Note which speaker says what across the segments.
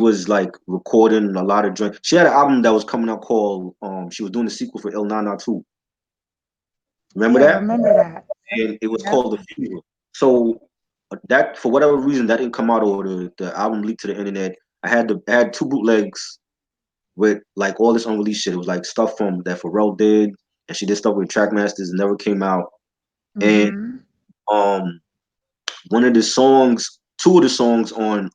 Speaker 1: was like recording a lot of joints. She had an album that was coming out called she was doing the sequel for Il Nana too. Remember
Speaker 2: Yeah, I
Speaker 1: that?
Speaker 2: remember that.
Speaker 1: And it was
Speaker 2: Yep.
Speaker 1: called The Fever. So that for whatever reason that didn't come out or the album leaked to the internet. I had two bootlegs with like all this unreleased shit. It was like stuff from that Pharrell did, and she did stuff with Trackmasters and never came out. And
Speaker 2: Mm-hmm.
Speaker 1: um one of the songs, two of the songs on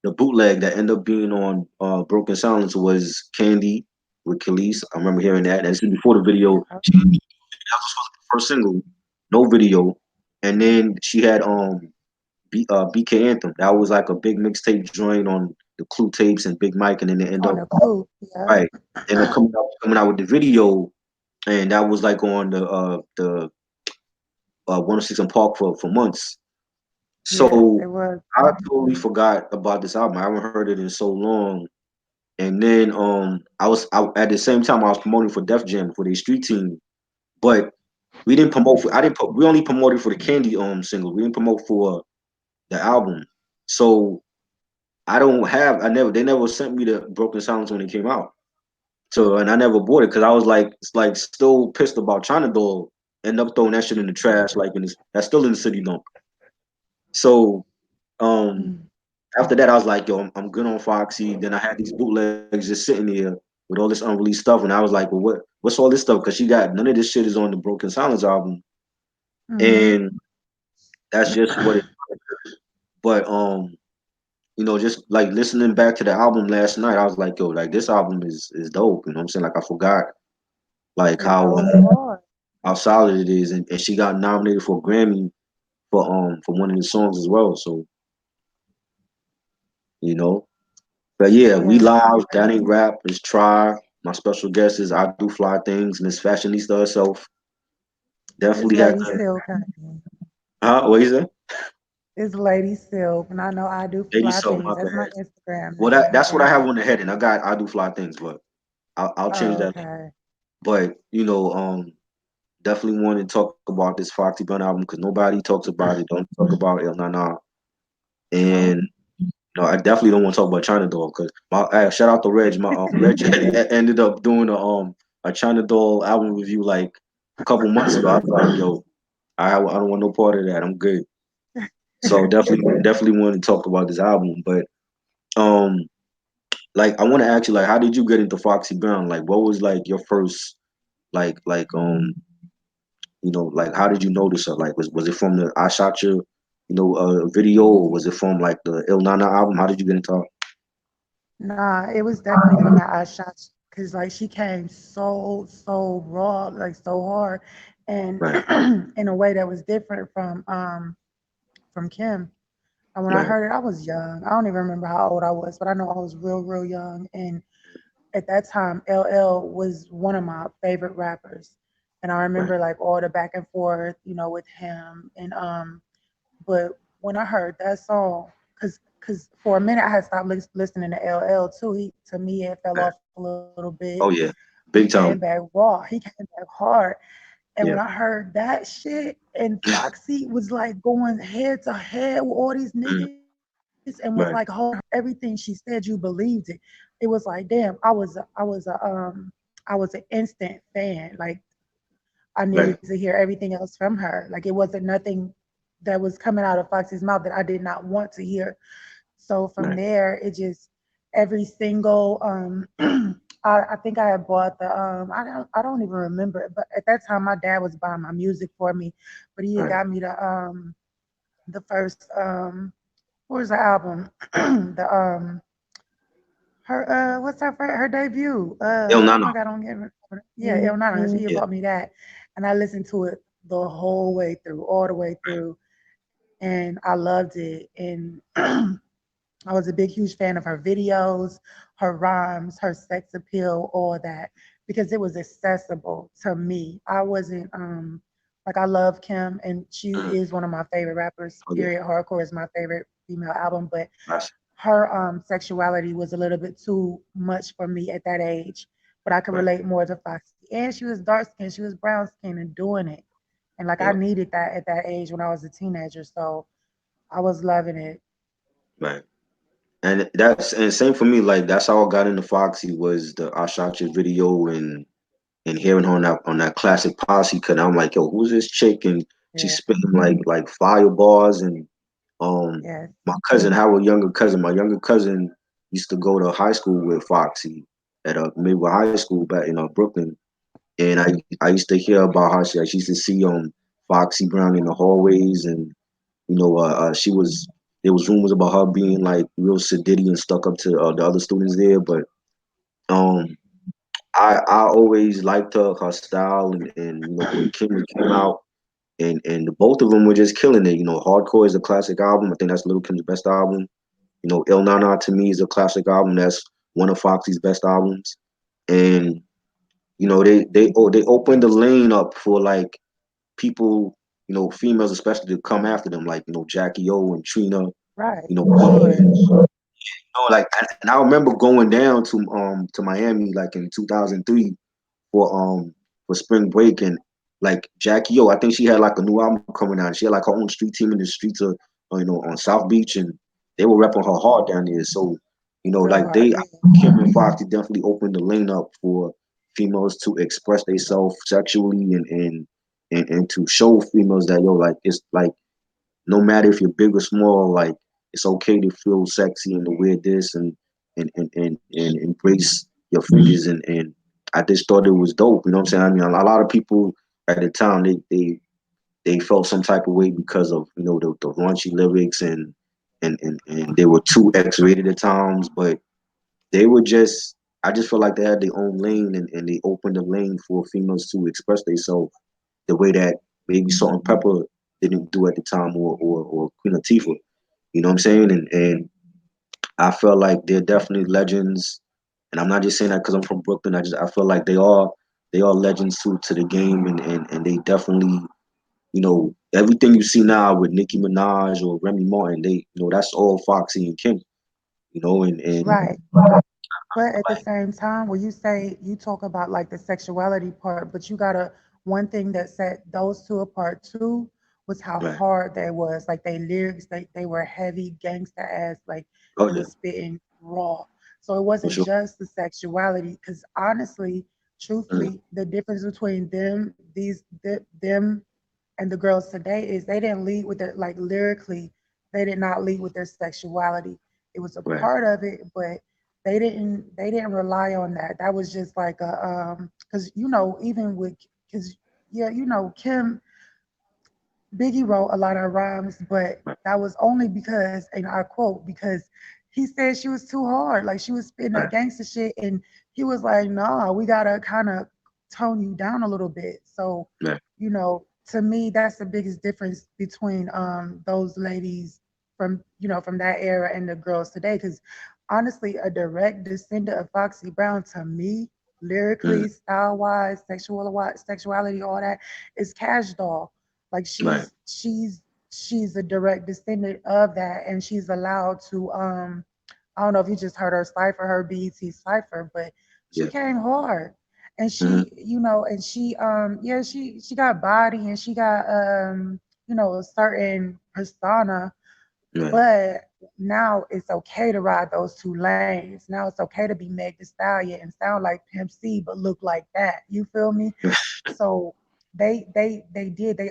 Speaker 1: the bootleg that ended up being on Broken Silence was Candy with Kelis. I remember hearing that. And this is before the video.
Speaker 2: Yep.
Speaker 1: That was supposed to be the first single, no video. And then she had BK Anthem. That was like a big mixtape joint on the Clue tapes and Big Mike, and then they end
Speaker 2: On
Speaker 1: up
Speaker 2: the clue. Yep.
Speaker 1: right. End up coming out with the video, and that was like on the 106 and Park for months.
Speaker 2: Yes,
Speaker 1: So
Speaker 2: it was.
Speaker 1: I totally forgot about this album. I haven't heard it in so long. And then at the same time I was promoting for Def Jam for the street team, but we didn't promote for I didn't put we only promoted for the Candy single. We didn't promote for the album. So I don't have I never they never sent me the Broken Silence when it came out. So and I never bought it because I was like it's like still pissed about China Doll. End up throwing that shit in the trash like in this, that's still in the city dump. So um
Speaker 2: Mm.
Speaker 1: after that, I was like, yo, I'm good on Foxy. Then I had these bootlegs just sitting there with all this unreleased stuff, and I was like, well, what's all this stuff? Because she got none of this shit is on the Broken Silence album,
Speaker 2: Mm-hmm.
Speaker 1: and that's just what it. But just like listening back to the album last night, I was like, yo, like this album is dope. You know what I'm saying? Like I forgot like
Speaker 2: It goes hard.
Speaker 1: how solid it is, and she got nominated for a Grammy for one of the songs as well. So you know, but yeah, we
Speaker 2: Yeah.
Speaker 1: live. That ain't rap. It's try. My special guest is I do fly things. Miss Fashionista herself
Speaker 2: It's
Speaker 1: definitely had
Speaker 2: Lady
Speaker 1: to.
Speaker 2: Silk, honey.
Speaker 1: Huh? What is it?
Speaker 2: It's Lady Silk, and I know I do
Speaker 1: Lady
Speaker 2: fly
Speaker 1: So,
Speaker 2: things.
Speaker 1: my
Speaker 2: That's my
Speaker 1: bad.
Speaker 2: Instagram
Speaker 1: Well,
Speaker 2: name.
Speaker 1: that's what I have
Speaker 2: Yeah.
Speaker 1: on the heading. I got I do fly things, but I'll change
Speaker 2: Oh,
Speaker 1: that.
Speaker 2: okay.
Speaker 1: But definitely want to talk about this Foxy Brown album because nobody talks about it. Don't talk about El Nana,
Speaker 2: No.
Speaker 1: and I definitely don't want to talk about China Doll because my shout out to Reg. My Reg ended up doing a China Doll album review like a couple months ago. I was like, yo, I don't want no part of that. I'm good. So definitely want to talk about this album, but um, like I want to ask you, like, how did you get into Foxy Brown? Like, what was like your first like like how did you notice her? Like, was it from the I Shot You, video, or was it from like the Il Nana album? How did you get into her?
Speaker 2: Nah, it was definitely from that I shot because like she came so raw, like so hard, and
Speaker 1: Right,
Speaker 2: in a way that was different from Kim. And when I
Speaker 1: right,
Speaker 2: heard it, I was young. I don't even remember how old I was, but I know I was real young. And at that time, LL was one of my favorite rappers. And I
Speaker 1: right,
Speaker 2: remember like all the back and forth, with him. And but when I heard that song, cause for a minute I had stopped listening to LL too. He to me it fell
Speaker 1: right.
Speaker 2: off a little bit.
Speaker 1: Oh
Speaker 2: He
Speaker 1: yeah,
Speaker 2: came back
Speaker 1: big time.
Speaker 2: raw. He came back hard. And when I
Speaker 1: Yeah,
Speaker 2: heard that shit and Foxy was like going head to head with all these
Speaker 1: mm,
Speaker 2: niggas and was like holding her,
Speaker 1: right,
Speaker 2: everything she said, you believed it. It was like, damn, I was an instant fan. Like I needed
Speaker 1: right,
Speaker 2: to hear everything else from her. Like it wasn't nothing that was coming out of Foxy's mouth that I did not want to hear. So from
Speaker 1: right,
Speaker 2: there, it just every single I think I had bought the I don't even remember it, but at that time my dad was buying my music for me, but he had
Speaker 1: right.
Speaker 2: got me the first what was the album the her what's her debut
Speaker 1: Il
Speaker 2: oh my
Speaker 1: Nana.
Speaker 2: god, I don't get it. Yeah, El Nana. He had
Speaker 1: Yeah,
Speaker 2: bought me that, and I listened to it the whole way through, all the way through, and I loved it. And I was a big, huge fan of her videos, her rhymes, her sex appeal, all that, because it was accessible to me. I wasn't like I love Kim, and she
Speaker 1: mm,
Speaker 2: is one of my favorite rappers.
Speaker 1: oh yeah.
Speaker 2: Period. Hardcore is my favorite female album, but
Speaker 1: That's
Speaker 2: her sexuality was a little bit too much for me at that age. But I could
Speaker 1: right.
Speaker 2: relate more to Foxy, and she was dark skinned, she was brown skinned, and doing it, and like I
Speaker 1: Yep.
Speaker 2: needed that at that age when I was a teenager. So I was loving it.
Speaker 1: right. And same for me. Like that's how I got into Foxy was the I Shot Your video and hearing her on that classic posse cut. I'm like, yo, who's this chick? And she's
Speaker 2: Yeah.
Speaker 1: spitting like fire bars. And um,
Speaker 2: Yes.
Speaker 1: my cousin, Howard, younger cousin, my younger cousin used to go to high school with Foxy at Midway High School back in Brooklyn. And I used to hear about how she used to see Foxy Brown in the hallways, and she was there was rumors about her being like real sedity and stuck up to the other students there, but um I always liked her style, and when Kim came out, and the both of them were just killing it. Hardcore is a classic album. I think that's Little Kim's best album. Il Nana to me is a classic album. That's one of Foxy's best albums. And they opened the lane up for like people, females especially, to come after them, like Jackie O and Trina,
Speaker 2: Right.
Speaker 1: you know,
Speaker 2: For sure.
Speaker 1: like, and I remember going down to Miami like in 2003 for for spring break, and like Jackie O, I think she had like a new album coming out. She had like her own street team in the streets of on South Beach, and they were repping her hard down there. So
Speaker 2: Real
Speaker 1: like
Speaker 2: hard. Yeah.
Speaker 1: Kim and Foxy definitely opened the lane up for females to express themselves sexually, and to show females that like it's like no matter if you're big or small, like it's okay to feel sexy and to wear this, and embrace your figures, and I just thought it was dope. You know what I'm saying? I mean, a lot of people at the time they felt some type of way because of the raunchy lyrics, and they were too X-rated at times, but they were just I just feel like they had their own lane, and they opened the lane for females to express themselves the way that maybe Salt and Pepper didn't do at the time, or Queen Latifah. You know what I'm saying? And I felt like they're definitely legends. And I'm not just saying that because I'm from Brooklyn. I feel like they are legends to the game, and they definitely everything you see now with Nicki Minaj or Remy Martin, they that's all Foxy and Kim. And
Speaker 2: Right. But at the same time, when you say you talk about like the sexuality part, but you gotta one thing that set those two apart too was how
Speaker 1: right.
Speaker 2: hard they was. Like they lyrics, they were heavy gangster ass, like
Speaker 1: Oh
Speaker 2: they
Speaker 1: yeah,
Speaker 2: was spitting raw. So it
Speaker 1: for
Speaker 2: wasn't
Speaker 1: sure.
Speaker 2: just the sexuality, because honestly,
Speaker 1: Mm,
Speaker 2: truthfully, the difference between them and the girls today is they didn't lead with their like lyrically, they did not lead with their sexuality. It was a
Speaker 1: right.
Speaker 2: part of it, but they didn't rely on that. That was just like a because even with because yeah, Kim Biggie wrote a lot of rhymes, but
Speaker 1: Right.
Speaker 2: that was only because, and I quote, because he said she was too hard. Like she was spitting that
Speaker 1: Right.
Speaker 2: gangster shit. And he was like, nah, we got to kind of tone you down a little bit. So,
Speaker 1: Right.
Speaker 2: to me, that's the biggest difference between those ladies from that era and the girls today. Because honestly, a direct descendant of Foxy Brown to me,
Speaker 1: Mm,
Speaker 2: lyrically, style wise, sexuality, all that, is Cash Doll. Like
Speaker 1: right.
Speaker 2: she's a direct descendant of that, and she's allowed to I don't know if you just heard her cipher, her b.e.t cipher, but she
Speaker 1: Yeah.
Speaker 2: came hard. And
Speaker 1: Hmm.
Speaker 2: she got body, and she got a certain persona,
Speaker 1: Right.
Speaker 2: but now it's okay to ride those two lanes. Now it's okay to be Meg Thee Stallion and sound like Pimp C but look like that. You feel me? So they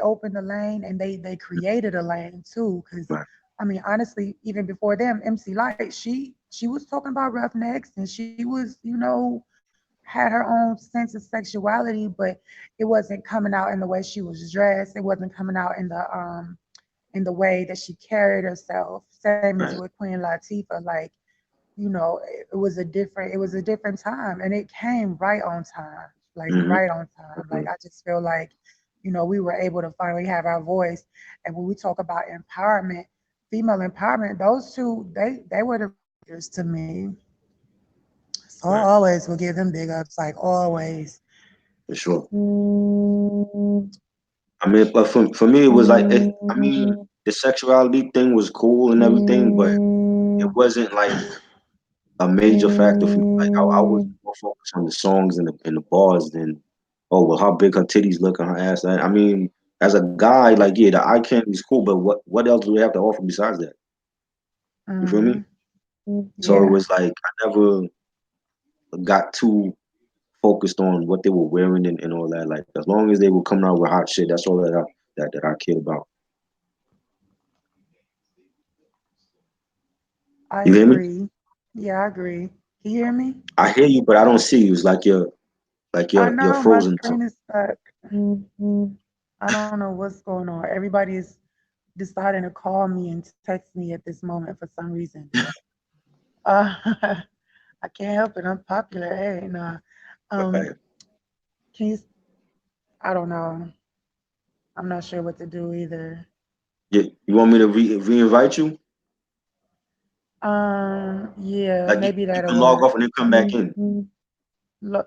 Speaker 2: opened the lane, and they created a lane too. Because
Speaker 1: Right.
Speaker 2: I mean, honestly, even before them, MC Light, she was talking about roughnecks, and she was had her own sense of sexuality, but it wasn't coming out in the way she was dressed. It wasn't coming out in the way that she carried herself. Same as
Speaker 1: Right.
Speaker 2: with Queen Latifah, like it was a different time, and it came right on time, like
Speaker 1: Hmm.
Speaker 2: right on time. Like I just feel like we were able to finally have our voice. And when we talk about empowerment, female empowerment, those two, they were the leaders to me. So I
Speaker 1: Right.
Speaker 2: always will give them big ups, like always.
Speaker 1: For sure. I mean, but for me, it was like I mean, the sexuality thing was cool and everything, but it wasn't like a major factor for me. Like I was more focused on the songs and the bars than well how big her titties look and her ass. I mean, as a guy, like yeah, the eye candy is cool, but what else do we have to offer besides that? You feel me?
Speaker 2: Mhm.
Speaker 1: So it
Speaker 2: Yeah.
Speaker 1: was like I never got too focused on what they were wearing and all that. Like as long as they were coming out with hot shit, that's all that I cared about.
Speaker 2: I
Speaker 1: You hear me?
Speaker 2: agree. Yeah, I agree. Can you hear me?
Speaker 1: I hear you, but I don't see you. It's like
Speaker 2: I
Speaker 1: you're
Speaker 2: know my
Speaker 1: frozen. So
Speaker 2: screen is stuck. I don't know what's going on. Everybody is deciding to call me and text me at this moment for some reason. Uh, I can't help it. I'm popular. Hey, nah. Um,
Speaker 1: right.
Speaker 2: can you? I don't know. I'm not sure what to do either.
Speaker 1: You want me to re-invite you?
Speaker 2: Yeah,
Speaker 1: Like
Speaker 2: maybe
Speaker 1: you
Speaker 2: that'll
Speaker 1: can log
Speaker 2: work.
Speaker 1: off and then come back in.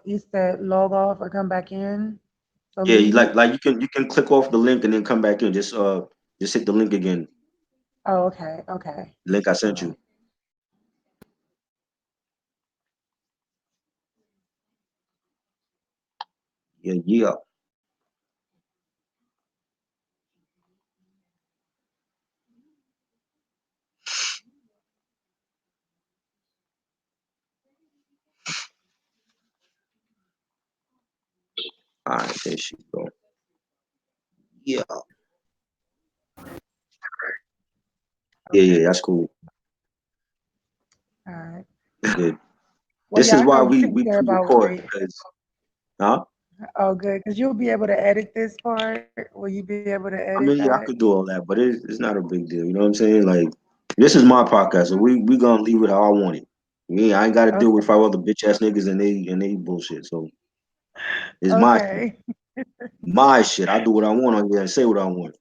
Speaker 2: You said log off or come back in. So
Speaker 1: Yeah,
Speaker 2: leave.
Speaker 1: you can click off the link and then come back in. Just hit the link again.
Speaker 2: Oh, okay, okay.
Speaker 1: The link I
Speaker 2: Hold
Speaker 1: sent you.
Speaker 2: on.
Speaker 1: Yeah, yeah. All right, there she go. Yeah, yeah,
Speaker 2: Okay.
Speaker 1: that's cool.
Speaker 2: All right.
Speaker 1: That's good.
Speaker 2: Well,
Speaker 1: This
Speaker 2: yeah,
Speaker 1: is
Speaker 2: I know
Speaker 1: why
Speaker 2: you
Speaker 1: we
Speaker 2: didn't care about what
Speaker 1: pre-record
Speaker 2: they.
Speaker 1: because huh?
Speaker 2: Oh, good, because you'll be able to edit this part. Will you be able to edit
Speaker 1: I mean,
Speaker 2: that?
Speaker 1: yeah, I could do all that, but it's not a big deal. You know what I'm saying? Like, this is my podcast, so we gonna leave it how I want it. Me, I ain't got to deal with
Speaker 2: Okay.
Speaker 1: five other bitch ass niggas and they bullshit. So it's my shit,
Speaker 2: Okay.
Speaker 1: my shit. I do what I want on here and say what I want.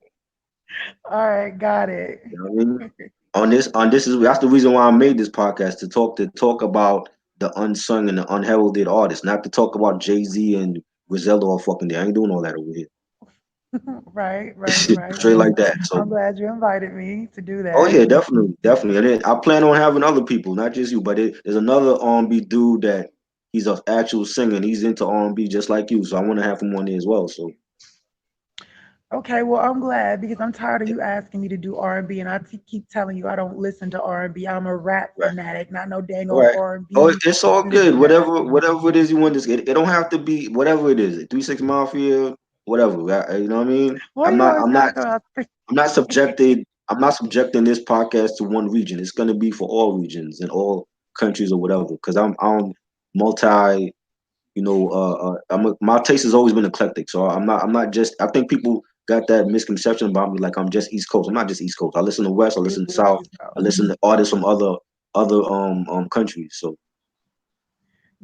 Speaker 2: All right, got it.
Speaker 1: You know what I mean? On this is that's the reason why I made this podcast to talk about the unsung and the unheralded artists, not to talk about Jay-Z and Griselda all fucking day. I ain't doing all that over here.
Speaker 2: Right, right, right.
Speaker 1: Straight like that.
Speaker 2: I'm
Speaker 1: So
Speaker 2: glad you invited me to do
Speaker 1: oh
Speaker 2: that.
Speaker 1: yeah, definitely, definitely. And then I plan on having other people, not just you, but there's another R&B dude that he's an actual singer and he's into R&B just like you. So I want to have him on there as well. So
Speaker 2: Okay, well, I'm glad because I'm tired of you asking me to do R&B, and keep telling you I don't listen to R&B. I'm a rap
Speaker 1: right,
Speaker 2: fanatic, not no dang
Speaker 1: all
Speaker 2: old
Speaker 1: right. Oh,
Speaker 2: R&B
Speaker 1: it's all
Speaker 2: this
Speaker 1: good.
Speaker 2: and that.
Speaker 1: Whatever it is you want to. It don't have to be whatever it is. 3 6 Mafia, whatever. You know what I mean?
Speaker 2: Why
Speaker 1: I'm
Speaker 2: you
Speaker 1: not.
Speaker 2: always
Speaker 1: I'm not.
Speaker 2: talking about?
Speaker 1: I'm not subjected. I'm not subjecting this podcast to one region. It's gonna be for all regions and all countries or whatever. Because I'm multi. My taste has always been eclectic. So I'm not just. I think people got that misconception about me, like I'm just East Coast. I'm not just East Coast. I listen to West. I
Speaker 2: You
Speaker 1: listen to
Speaker 2: just
Speaker 1: South.
Speaker 2: East
Speaker 1: I
Speaker 2: Coast.
Speaker 1: listen to artists from other countries. So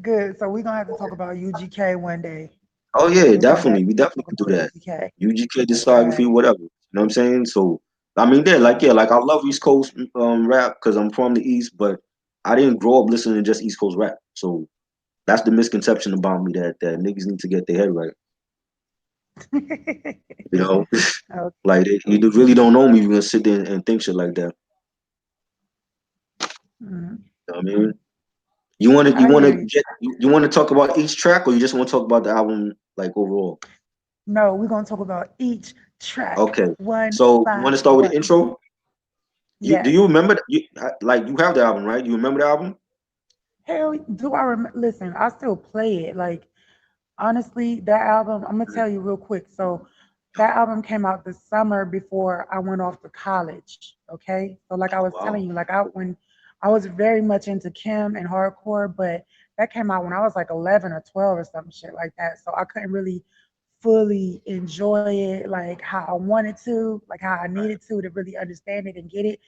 Speaker 2: Good. So we're gonna have to talk about UGK one day.
Speaker 1: oh
Speaker 2: I'm
Speaker 1: yeah,
Speaker 2: gonna come back
Speaker 1: definitely. We
Speaker 2: and
Speaker 1: definitely
Speaker 2: talk
Speaker 1: could do
Speaker 2: about
Speaker 1: that.
Speaker 2: UGK.
Speaker 1: UGK discography,
Speaker 2: Right.
Speaker 1: whatever. You know what I'm saying? So I mean, like I love East Coast rap because I'm from the East, but I didn't grow up listening to just East Coast rap. So that's the misconception about me that niggas need to get their head right. You know, like
Speaker 2: Okay.
Speaker 1: you really don't know me. You're gonna sit there and think shit like that.
Speaker 2: Mhm.
Speaker 1: You know what I mean? You want to you
Speaker 2: I
Speaker 1: want
Speaker 2: hear
Speaker 1: to
Speaker 2: you.
Speaker 1: get you want to talk about each track, or you just want to talk about the album like overall?
Speaker 2: No, we're gonna talk about each track
Speaker 1: Okay.
Speaker 2: one
Speaker 1: So you
Speaker 2: by
Speaker 1: want to start with the
Speaker 2: one.
Speaker 1: intro? Do you
Speaker 2: Yes.
Speaker 1: remember like you have the album, right? You remember the album?
Speaker 2: Hell, do I remember? Listen, I still play it. Like honestly, that album. I'm gonna tell you real quick. So that album came out the summer before I went off to college. Okay, so like I was telling
Speaker 1: Wow.
Speaker 2: you, like I when I was very much into Kim and hardcore, but that came out when I was like 11 or 12 or some shit like that. So I couldn't really fully enjoy it like how I wanted to, like how I
Speaker 1: Right.
Speaker 2: needed to really understand it and get it.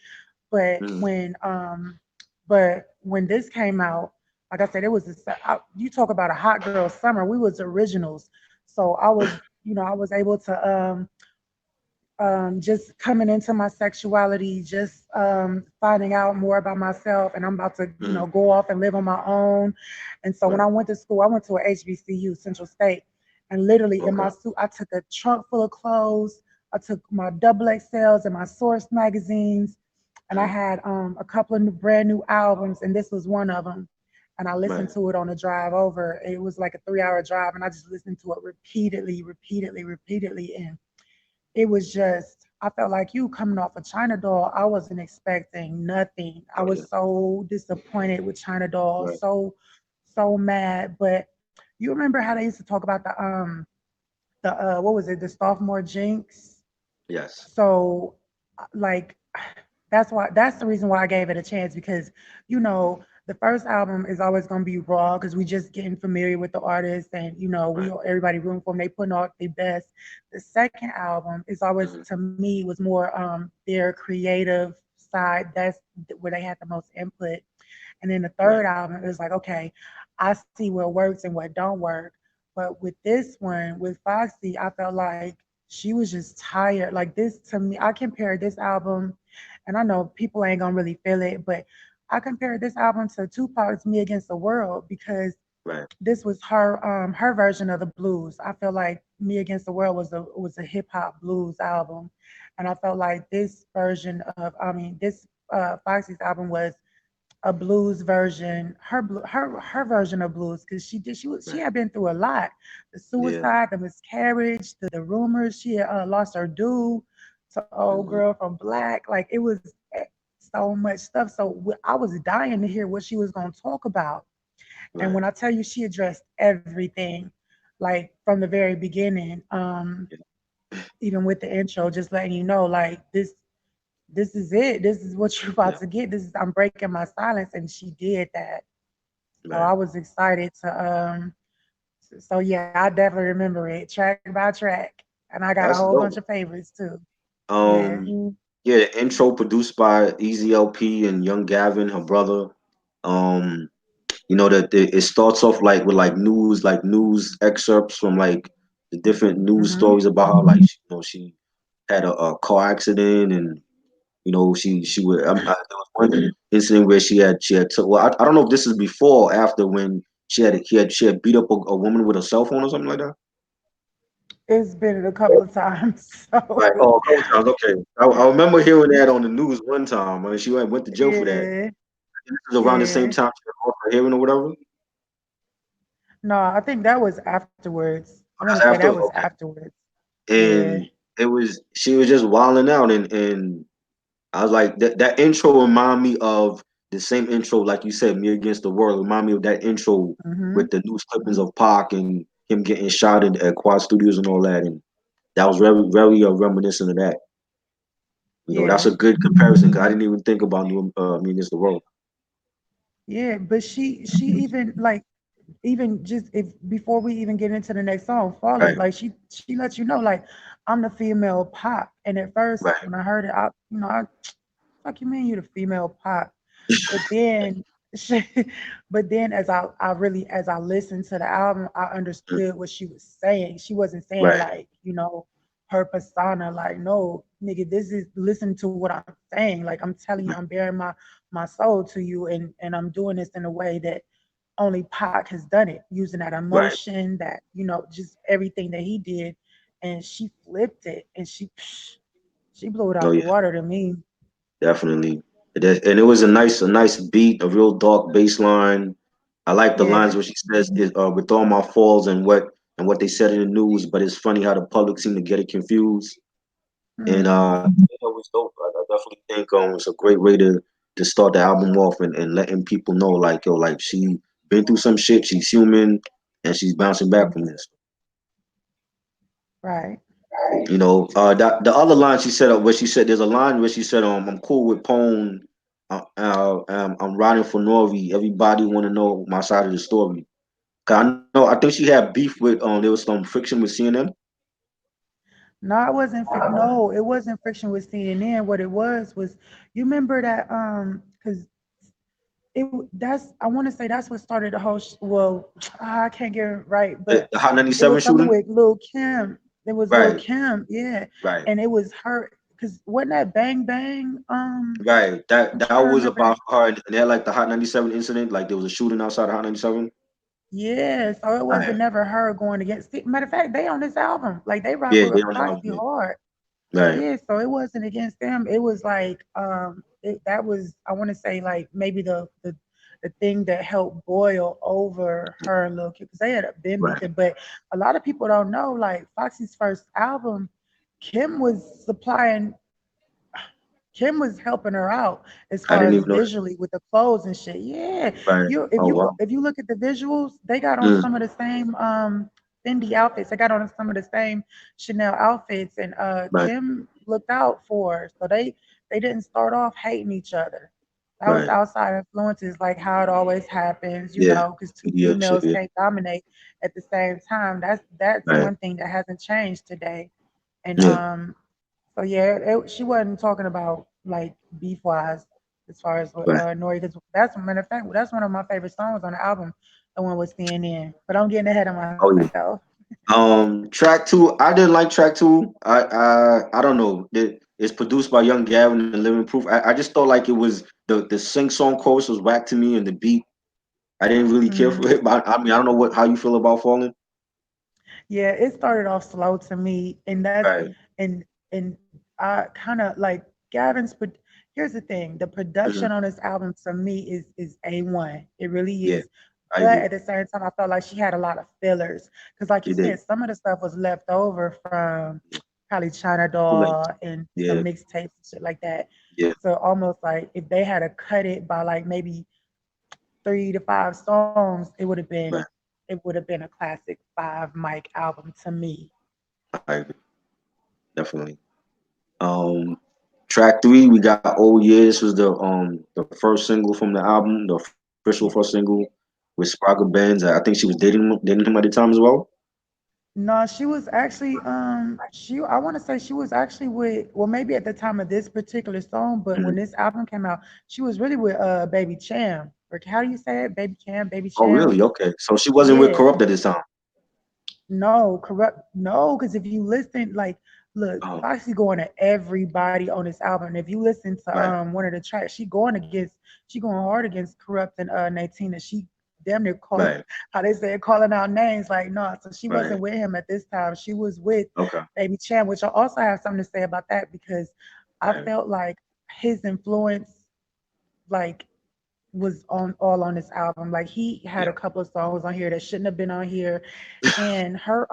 Speaker 2: But
Speaker 1: Mm,
Speaker 2: when this came out, like I said, it was you talk about a hot girl summer. We was originals, so I was able to just coming into my sexuality, just finding out more about myself, and I'm about to
Speaker 1: mm,
Speaker 2: go off and live on my own. And so when
Speaker 1: right.
Speaker 2: I went to school, I went to a HBCU, Central State, and literally in
Speaker 1: Okay.
Speaker 2: my suit, I took a trunk full of clothes. I took my double XLs and my Source magazines, and I
Speaker 1: Mm,
Speaker 2: had a couple of brand new albums, and this was one of them. And I listened
Speaker 1: right.
Speaker 2: to it on the drive over. It was like a 3 hour drive, and I just listened to it repeatedly, repeatedly, repeatedly, and it was just I felt like you coming off of China Doll. I wasn't expecting nothing. I
Speaker 1: Oh yeah,
Speaker 2: was so disappointed with China Doll,
Speaker 1: right.
Speaker 2: so mad. But you remember how they used to talk about the what was it, the sophomore jinx?
Speaker 1: Yes,
Speaker 2: So like that's the reason why I gave it a chance because the first album is always going to be raw because we just getting familiar with the artist and we
Speaker 1: right.
Speaker 2: everybody rooting for them. They putting out their best. The second album is always
Speaker 1: Hmm.
Speaker 2: to me was more their creative side. That's where they had the most input. And then the third
Speaker 1: Right,
Speaker 2: album, it was like, okay, I see what works and what don't work. But with this one, with Foxy, I felt like she was just tired. Like this to me, I compared this album, and I know people ain't gonna really feel it, but I compared this album to Tupac's "Me Against the World" because
Speaker 1: right,
Speaker 2: this was her version of the blues. I feel like "Me Against the World" was a hip hop blues album, and I felt like this version of this Foxy's album was a blues version, her version of blues, because she
Speaker 1: right.
Speaker 2: had been through a lot, the
Speaker 1: Yeah.
Speaker 2: suicide, the miscarriage, the rumors. She had lost her dude to old
Speaker 1: Hmm.
Speaker 2: girl from Black. Like it was so much stuff. So I was dying to hear what she was going to talk about. And
Speaker 1: Right.
Speaker 2: when I tell you she addressed everything, like from the very beginning,
Speaker 1: Yeah.
Speaker 2: even with the intro, just letting you know, like this is it. This is what you're about
Speaker 1: Yeah.
Speaker 2: to get. This is I'm breaking my silence, and she did that. So I
Speaker 1: Right.
Speaker 2: was excited to so yeah, I definitely remember it track by track. And I got a whole
Speaker 1: That's
Speaker 2: bunch of
Speaker 1: dope.
Speaker 2: favorites too. Yeah.
Speaker 1: Yeah, the intro produced by Easy LP and Young Gavin, her brother. Um, that it starts off like with like news excerpts from like the different news
Speaker 2: Mm-hmm.
Speaker 1: stories about how like she had a car accident and she would there was one incident where she had took well I don't know if this is before or after when she had beat up a woman with a cell phone or something like that.
Speaker 2: It's been a couple of times.
Speaker 1: Right.
Speaker 2: So
Speaker 1: Oh, a couple times. Okay. I remember hearing that on the news one time. I mean, she went to jail for that.
Speaker 2: yeah,
Speaker 1: This is around the same
Speaker 2: yeah.
Speaker 1: time she had lost her hearing or whatever.
Speaker 2: No, I think that was afterwards. I want to say
Speaker 1: That's
Speaker 2: that
Speaker 1: after.
Speaker 2: was
Speaker 1: Okay.
Speaker 2: afterwards. Yeah.
Speaker 1: And she was just wilding out and I was like that intro reminded me of the same intro like you said, Me Against the World. Remind me of that intro
Speaker 2: Mm-hmm.
Speaker 1: with the news clippings of Pac and him getting shot at Quad Studios and all that. And that was very, very reminiscent of that. That's
Speaker 2: Yeah.
Speaker 1: a good comparison because I didn't even think about Me Against the World.
Speaker 2: Yeah. But she even like even just if before we even get into the next song, Falling,
Speaker 1: Right,
Speaker 2: like she lets you know like I'm the female pop. And at first
Speaker 1: right,
Speaker 2: when I heard it, I fuck you mean you the female pop. But then she, but then I really as I listened to the album, I
Speaker 1: mm,
Speaker 2: understood what she was saying. She wasn't saying
Speaker 1: right,
Speaker 2: like, her persona, like, no, nigga, this is listen to what I'm saying. Like I'm telling you,
Speaker 1: right,
Speaker 2: I'm bearing my soul to you and I'm doing this in a way that only Pac has done it, using that
Speaker 1: right.
Speaker 2: emotion, that, just everything that he did. And she flipped it and she blew it
Speaker 1: Oh
Speaker 2: out the
Speaker 1: yeah,
Speaker 2: water to me.
Speaker 1: definitely. And it was a nice beat, a real dark bass line. I like the lines
Speaker 2: Yeah.
Speaker 1: where she says, "With all my falls and what they said in the news," but it's funny how the public seem to get it confused. And
Speaker 2: Hmm.
Speaker 1: it was dope. I definitely think it's a great way to start the album off and letting people know like like she been through some shit. She's human and she's bouncing back from this.
Speaker 2: Right.
Speaker 1: That the other line she said where she said there's a line where she said I'm cool with Pone. I'm riding for Nori. Everybody want to know my side of the story. 'Cause I think she had beef with there was some friction with CNN.
Speaker 2: No, it wasn't. No, it wasn't friction with CNN. What it was you remember that because that's I want to say that's what started the whole. Well, I can't get it right, but
Speaker 1: The Hot
Speaker 2: it
Speaker 1: 97
Speaker 2: was something
Speaker 1: shooting.
Speaker 2: with Lil Kim. It was Lil
Speaker 1: Right,
Speaker 2: Kim, yeah,
Speaker 1: right,
Speaker 2: and it was her because wasn't that Bang Bang?
Speaker 1: right. That
Speaker 2: I'm
Speaker 1: that
Speaker 2: trying to
Speaker 1: was
Speaker 2: remember.
Speaker 1: about her. And they had like the Hot 97 incident. Like there was a shooting outside of Hot 97.
Speaker 2: Yeah, so it
Speaker 1: Right.
Speaker 2: wasn't never her going against. Matter of fact, they on this album, like they rock
Speaker 1: Yeah,
Speaker 2: with
Speaker 1: they don't have
Speaker 2: Foxy
Speaker 1: it.
Speaker 2: hard.
Speaker 1: Right,
Speaker 2: Yeah, so it wasn't against them. It was like that was I want to say like maybe the thing that helped boil over her and Lil Kim because they had been
Speaker 1: right,
Speaker 2: beefing. But a lot of people don't know like Foxy's first album. Kim was supplying Kim was helping her out as
Speaker 1: I
Speaker 2: far
Speaker 1: didn't
Speaker 2: as
Speaker 1: even know that.
Speaker 2: visually with the clothes and shit. Yeah,
Speaker 1: Right. Oh wow.
Speaker 2: if you look at the visuals, they got on
Speaker 1: Mm,
Speaker 2: some of the same Fendi outfits. They got on some of the same Chanel outfits, and
Speaker 1: right.
Speaker 2: Kim looked out for her. So they didn't start off hating each other. That was
Speaker 1: Right.
Speaker 2: outside influences, like how it always happens, you
Speaker 1: Yeah.
Speaker 2: know, because two
Speaker 1: Yeah. Shit.
Speaker 2: females
Speaker 1: Yeah.
Speaker 2: can't dominate at the same time. That's
Speaker 1: Right.
Speaker 2: one thing that hasn't changed today. And
Speaker 1: Yeah.
Speaker 2: so yeah, she wasn't talking about like beef wise as far as
Speaker 1: Right.
Speaker 2: Nori. Because that's a matter of fact, that's one of my favorite songs on the album. The one with CNN. But I'm getting ahead of
Speaker 1: Oh
Speaker 2: myself.
Speaker 1: yeah. Track two. I didn't like track two. I don't know. It's produced by Young Gavin and Living Proof. I just thought like it was the sing song chorus was whack to me and the beat. I didn't really care for
Speaker 2: Mm.
Speaker 1: it. But I mean, I don't know what how you feel about Falling.
Speaker 2: Yeah, it started off slow to me, and
Speaker 1: Right.
Speaker 2: and I kind of like Gavin's. But here's the thing: the
Speaker 1: Hmm.
Speaker 2: production on this album to me is A1. It really
Speaker 1: Yeah.
Speaker 2: is.
Speaker 1: I
Speaker 2: But
Speaker 1: agree.
Speaker 2: at the same time, I felt like she had a lot of fillers because, like you
Speaker 1: She did.
Speaker 2: said, some of the stuff was left over from probably China
Speaker 1: Too late.
Speaker 2: Doll and some
Speaker 1: Yeah.
Speaker 2: mixtapes and shit like that.
Speaker 1: Yeah.
Speaker 2: So almost like if they had to cut it by like maybe 3 to 5 songs,
Speaker 1: Right.
Speaker 2: it would have been a classic 5 mic album to me.
Speaker 1: I agree. Definitely. Um, Track three, we got "Oh Yeah." This was the first single from the album, the official first
Speaker 2: Yeah.
Speaker 1: single with Spragga Benz. I think she was dating him at the time as well.
Speaker 2: No, she was actually she I want to say she was actually with, well, maybe at the time of this particular song, but when
Speaker 1: Mhm.
Speaker 2: this album came out, she was really with Baby Cham. Or how do you say it? Baby Cham, Baby
Speaker 1: Oh,
Speaker 2: Cham.
Speaker 1: really? Okay. So she wasn't with
Speaker 2: Yeah.
Speaker 1: Corrupt at this time.
Speaker 2: No, corrupt. No, because if you listen, like, look,
Speaker 1: Oh,
Speaker 2: Foxy going to everybody on this album. And if you listen to
Speaker 1: right,
Speaker 2: one of the tracks, she going hard against Corrupt and Natina. She damn near call
Speaker 1: right,
Speaker 2: how they say calling out names. Like, no, so she
Speaker 1: right.
Speaker 2: wasn't with him at this time. She was with
Speaker 1: Okay,
Speaker 2: Baby Chan, which I also have something to say about that because I
Speaker 1: right.
Speaker 2: felt like his influence, like was on all on this album. Like he had a
Speaker 1: Yeah.
Speaker 2: couple of songs on here that shouldn't have been on here. And her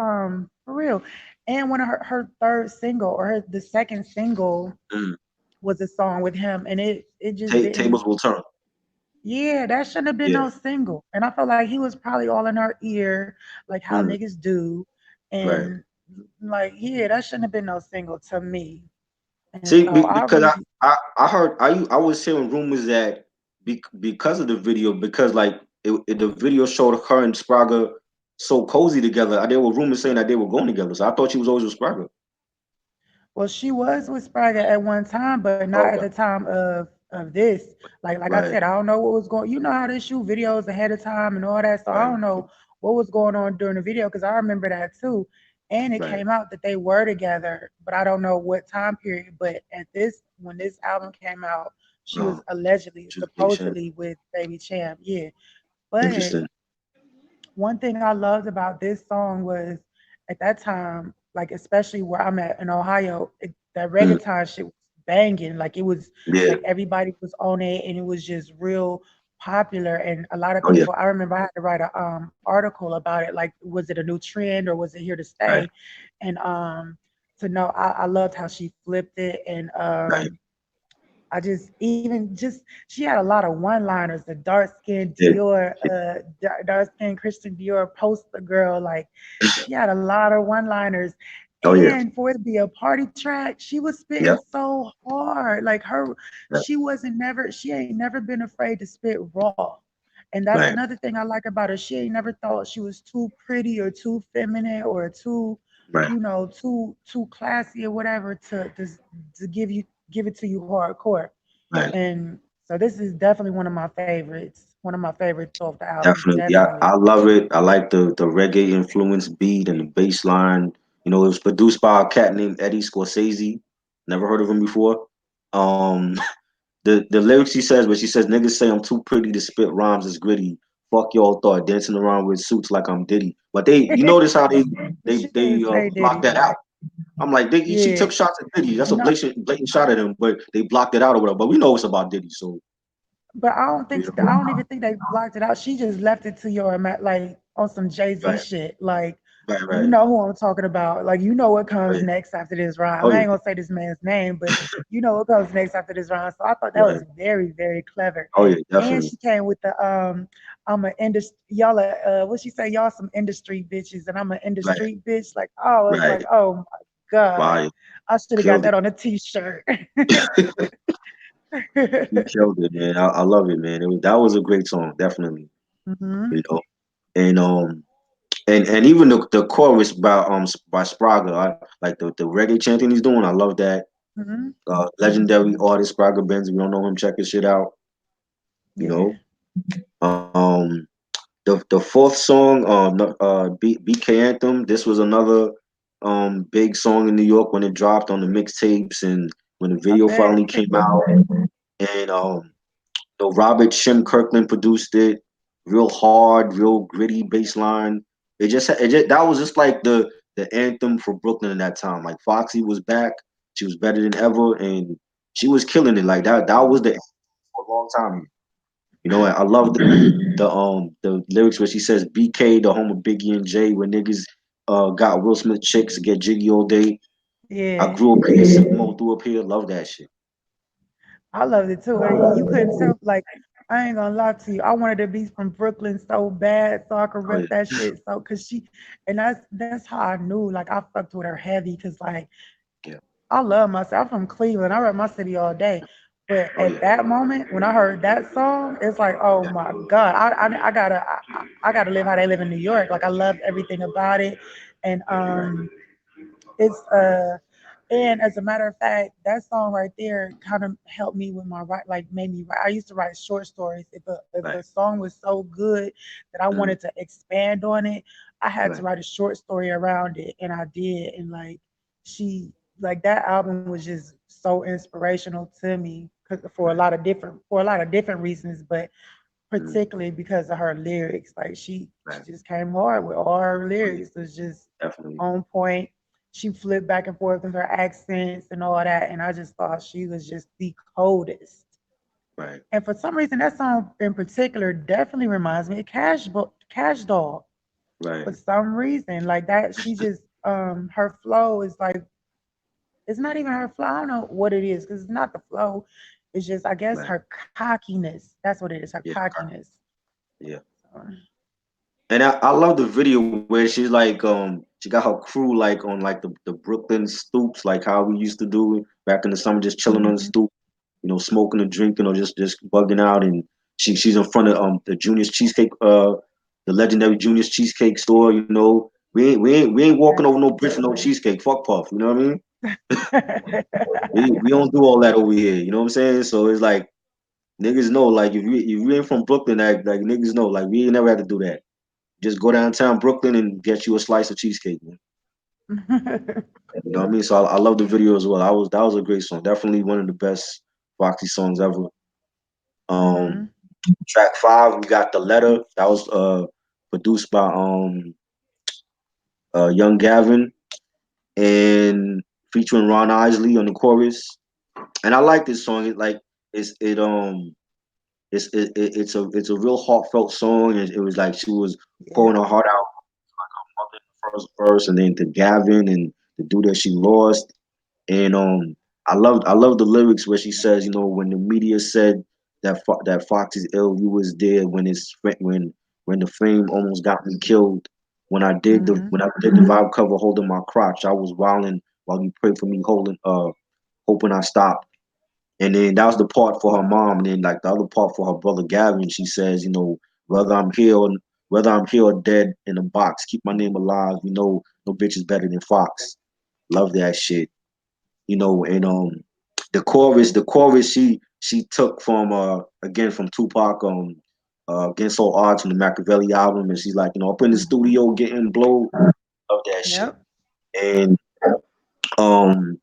Speaker 2: for real. And one of her third single or the second single
Speaker 1: Mm.
Speaker 2: was a song with him and it just didn't,
Speaker 1: Tables will turn.
Speaker 2: yeah, that shouldn't have been
Speaker 1: Yeah.
Speaker 2: no single. And I felt like he was probably all in her ear, like how
Speaker 1: Mm.
Speaker 2: niggas do.
Speaker 1: Right.
Speaker 2: And like, yeah, that shouldn't have been no single to me. And
Speaker 1: See,
Speaker 2: so I
Speaker 1: because
Speaker 2: really,
Speaker 1: I heard I was hearing rumors that because of the video, because like the video showed her and Spragga so cozy together. There were rumors saying that they were going together. So I thought she was always with Spragga.
Speaker 2: well, she was with Spragga at one time, but not at the
Speaker 1: Okay.
Speaker 2: time of this. Like I
Speaker 1: Right.
Speaker 2: said, I don't know what was going. You know how they shoot videos ahead of time and all that. So I
Speaker 1: Right.
Speaker 2: don't know what was going on during the video because I remember that too. And it
Speaker 1: Right.
Speaker 2: came out that they were together, but I don't know what time period. But at this, when this album came out, she was
Speaker 1: Oh,
Speaker 2: allegedly,
Speaker 1: she's a big shit.
Speaker 2: supposedly with Baby Champ. Yeah, but
Speaker 1: Interesting.
Speaker 2: one thing I loved about this song was at that time, like especially where I'm at in Ohio, that
Speaker 1: Mm.
Speaker 2: reggaeton shit was banging. Like it was
Speaker 1: Yeah.
Speaker 2: like everybody was on it and it was just real popular. And a lot of
Speaker 1: Oh yeah.
Speaker 2: people, I remember I had to write a article about it. Like, was it a new trend or was it here to
Speaker 1: Right.
Speaker 2: stay? And to know I loved how she flipped it and
Speaker 1: Right.
Speaker 2: I just even just she had a lot of one-liners. The dark skinned
Speaker 1: Yeah.
Speaker 2: Dior, dark skinned Christian Dior poster girl. Like she had a lot of one-liners,
Speaker 1: Oh yeah.
Speaker 2: and for it to be a party track, she was spitting
Speaker 1: Yep.
Speaker 2: so hard. Like
Speaker 1: Right.
Speaker 2: she ain't never been afraid to spit raw. And that's
Speaker 1: Right.
Speaker 2: another thing I like about her. She ain't never thought she was too pretty or too feminine or too,
Speaker 1: Right.
Speaker 2: too classy or whatever to give it to you hardcore.
Speaker 1: Right.
Speaker 2: And so this is definitely one of my favorites. One of my favorites off the album,
Speaker 1: Definitely. Yeah,
Speaker 2: definitely.
Speaker 1: I love it. I like the reggae influence beat and the bass line. You know, it was produced by a cat named Eddie Scoresazy. Never heard of him before. Um, the lyrics she says, but she says, "Niggas say I'm too pretty to spit rhymes is gritty. Fuck y'all thought dancing around with suits like I'm Diddy." But you notice how
Speaker 2: She didn't say
Speaker 1: blocked
Speaker 2: Diddy
Speaker 1: that
Speaker 2: though.
Speaker 1: out. I'm like, she
Speaker 2: Yeah.
Speaker 1: took shots at Diddy. That's a
Speaker 2: No,
Speaker 1: blatant shot at him, but they blocked it out or whatever. But we know it's about Diddy, so
Speaker 2: but
Speaker 1: you
Speaker 2: I
Speaker 1: know,
Speaker 2: don't even think they blocked it out. She just left it to your like on some Jay Z
Speaker 1: right,
Speaker 2: shit. Like
Speaker 1: Right,
Speaker 2: You
Speaker 1: right.
Speaker 2: know who I'm talking about. Like you know what
Speaker 1: Oh
Speaker 2: comes
Speaker 1: yeah.
Speaker 2: next after this rhyme.
Speaker 1: Oh
Speaker 2: I
Speaker 1: yeah.
Speaker 2: ain't gonna say this man's name, but you know what comes next after this rhyme. So I thought that
Speaker 1: Right.
Speaker 2: was very, very clever.
Speaker 1: Oh yeah,
Speaker 2: And
Speaker 1: definitely.
Speaker 2: she came with the I'm an industry y'all are, what she say, y'all some industry bitches and I'm an
Speaker 1: Right,
Speaker 2: industry bitch. Like oh, it's
Speaker 1: right.
Speaker 2: like, oh my God.
Speaker 1: Fire.
Speaker 2: I should have got
Speaker 1: Killed
Speaker 2: that
Speaker 1: it.
Speaker 2: on a t-shirt.
Speaker 1: He killed it, man. I love it, man. That was a great song, definitely.
Speaker 2: hmm
Speaker 1: You know, and and even the chorus by Spragga, like the reggae chanting he's doing. I love that.
Speaker 2: hmm
Speaker 1: Legendary artist Spragga Benz. If you don't know him, check his shit out. You
Speaker 2: Yeah.
Speaker 1: know, um, the fourth song, BK Anthem. This was another big song in New York when it dropped on the mixtapes and when the
Speaker 2: I
Speaker 1: video
Speaker 2: bet.
Speaker 1: finally came out. And so Robert Shim Kirkland produced it. Real hard, real gritty bass line. It just that was just like the anthem for Brooklyn in that time. Like Foxy was back. She was better than ever, and she was killing it. Like that was the anthem for a long time. You know, I love the lyrics where she says BK, the home of Biggie and Jay, where niggas got Will Smith chicks to get jiggy all day. I
Speaker 2: Yeah.
Speaker 1: grew up here, Simo threw up here. Love that shit.
Speaker 2: I loved it too. And you couldn't tell, like, I ain't gonna lie to you. I wanted to be from Brooklyn so bad so I could
Speaker 1: Oh
Speaker 2: rep
Speaker 1: yeah,
Speaker 2: that shit. So, cause and that's how I knew, like, I fucked with her heavy. Cause, like,
Speaker 1: yeah.
Speaker 2: I love myself. I'm from Cleveland. I rep my city all day. But
Speaker 1: Oh
Speaker 2: at
Speaker 1: yeah,
Speaker 2: that moment, when I heard that song, it's like, oh
Speaker 1: yeah.
Speaker 2: my God, I gotta live how they live in New York. Like, I loved everything about it. And,
Speaker 1: Right,
Speaker 2: it's and as a matter of fact, that song right there kind of helped me with my write, like made me write. I used to write short stories. If a
Speaker 1: right,
Speaker 2: song was so good that I
Speaker 1: mm,
Speaker 2: wanted to expand on it, I had to
Speaker 1: right,
Speaker 2: write a short story around it, and I did. And like she, like that album was just so inspirational to me 'cause
Speaker 1: right,
Speaker 2: for a lot of different reasons, but
Speaker 1: mm,
Speaker 2: particularly because of her lyrics. Like she
Speaker 1: right.
Speaker 2: just came hard with all her
Speaker 1: Oh yeah,
Speaker 2: lyrics. It was just
Speaker 1: definitely.
Speaker 2: on point. She flipped back and forth with her accents and all that, and I just thought she was just the coldest.
Speaker 1: Right,
Speaker 2: And for some reason, that song in particular definitely reminds me of Cash Doll.
Speaker 1: right,
Speaker 2: For some reason, like that, she just her flow is like it's not even her flow. I don't know what it is because it's not the flow. It's just I guess
Speaker 1: right.
Speaker 2: her cockiness. That's what it is. Her
Speaker 1: Yeah,
Speaker 2: cockiness.
Speaker 1: yeah.
Speaker 2: So,
Speaker 1: And I love the video where she's like she got her crew like on like the Brooklyn stoops like how we used to do back in the summer just chilling on the
Speaker 2: mhm.
Speaker 1: stoop, you know, smoking and drinking or just bugging out and she's in front of the Junior's cheesecake the legendary Junior's cheesecake store, you know. We ain't walking over
Speaker 2: Yes.
Speaker 1: no bridge for no cheesecake. Fuck Puff, you know what I mean? We don't do all that over here, you know what I'm saying? So it's like niggas know like if you ain't from Brooklyn, like niggas know like we ain't never had to do that. Just go downtown Brooklyn and get you a slice of cheesecake, man. You know what I mean? So I love the video as well. That was a great song. Definitely one of the best Foxy songs ever. Um,
Speaker 2: hmm
Speaker 1: track five, we got the letter. That was produced by Young Gavin and featuring Ron Isley on the chorus. And I like this song. It like it's it it's a real heartfelt song. It was like she was
Speaker 2: Yeah.
Speaker 1: pouring her heart out mother in the first verse, and then to Gavin and the dude that she lost. And I love the lyrics where she says, you know, when the media said that Fox is ill, you was there when when the fame almost got me killed.
Speaker 2: hmm
Speaker 1: When I did the vibe cover holding my crotch, I was wilding while you prayed for me holding hoping I stopped. And then that was the part for her mom, and then like the other part for her brother Gavin. She says, you know, whether I'm here or whether I'm here or dead in a box, keep my name alive. You know, no bitch is better than Fox. Love that shit. You know, and the chorus she took from again from Tupac Against All Odds from the Machiavelli album, and she's like, you know, up in the
Speaker 2: hmm
Speaker 1: studio getting blow. Love that shit.
Speaker 2: Yep.
Speaker 1: And um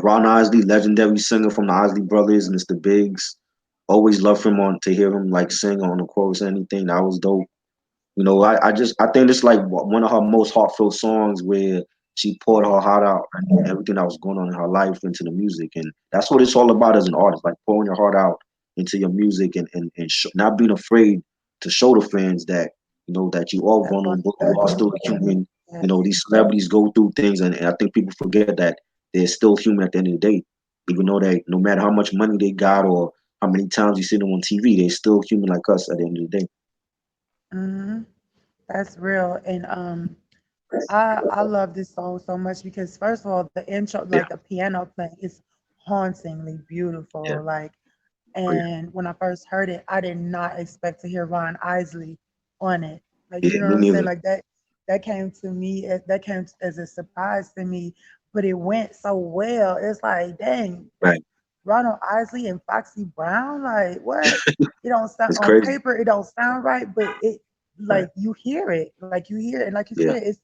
Speaker 1: Ron Isley, legendary singer from the Isley Brothers, Mr. Biggs. Always love him on to hear him like sing on the chorus or anything. That was dope. You know, I think it's like one of her most heartfelt songs where she poured her heart out and everything that was going on in her life into the music, and that's what it's all about as an artist, like pouring your heart out into your music and not being afraid to show the fans that that you are
Speaker 2: That's one
Speaker 1: vulnerable,
Speaker 2: thing.
Speaker 1: you are still human.
Speaker 2: Yes.
Speaker 1: These celebrities go through things, and I think people forget that they're still human at the end of the day. Even though they, no matter how much money they got or how many times you see them on TV, they're still human like us at the end of the day.
Speaker 2: Hmm. That's real. And I love this song so much because first of all, the intro,
Speaker 1: Yeah,
Speaker 2: like the piano playing, is hauntingly
Speaker 1: yeah,
Speaker 2: beautiful. Like,
Speaker 1: oh yeah,
Speaker 2: and when I first heard it, I did not expect to hear Ron Isley on it. Like, you
Speaker 1: yeah.
Speaker 2: know
Speaker 1: Me
Speaker 2: what I'm saying?
Speaker 1: neither.
Speaker 2: Like that came to me, that came as a surprise to me, but it went so well. It's like, dang,
Speaker 1: Right,
Speaker 2: Ronald Isley and Foxy Brown, like what? It don't sound
Speaker 1: it's
Speaker 2: on
Speaker 1: crazy.
Speaker 2: paper, it don't sound right, but it
Speaker 1: Right,
Speaker 2: like you hear it, like you hear it, and like you
Speaker 1: yeah,
Speaker 2: said, it's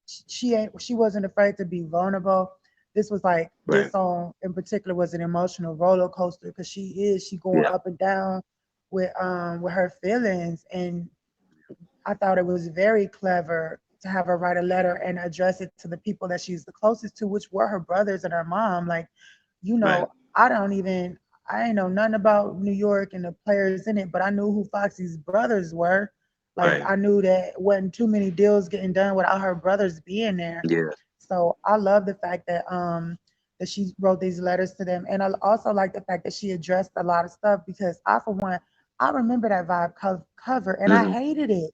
Speaker 2: she wasn't afraid to be vulnerable. This was like
Speaker 1: right,
Speaker 2: this song in particular was an emotional roller coaster because she going
Speaker 1: yeah,
Speaker 2: up and down with her feelings, and I thought it was very clever to have her write a letter and address it to the people that she's the closest to, which were her brothers and her mom. Like,
Speaker 1: right,
Speaker 2: I don't even, I ain't know nothing about New York and the players in it, but I knew who Foxy's brothers were. Like,
Speaker 1: right.
Speaker 2: I knew that wasn't too many deals getting done without her brothers being there.
Speaker 1: Yeah.
Speaker 2: So I love the fact that she wrote these letters to them, and I also like the fact that she addressed a lot of stuff because I, for one, I remember that cover, and I
Speaker 1: Hmm.
Speaker 2: hated it.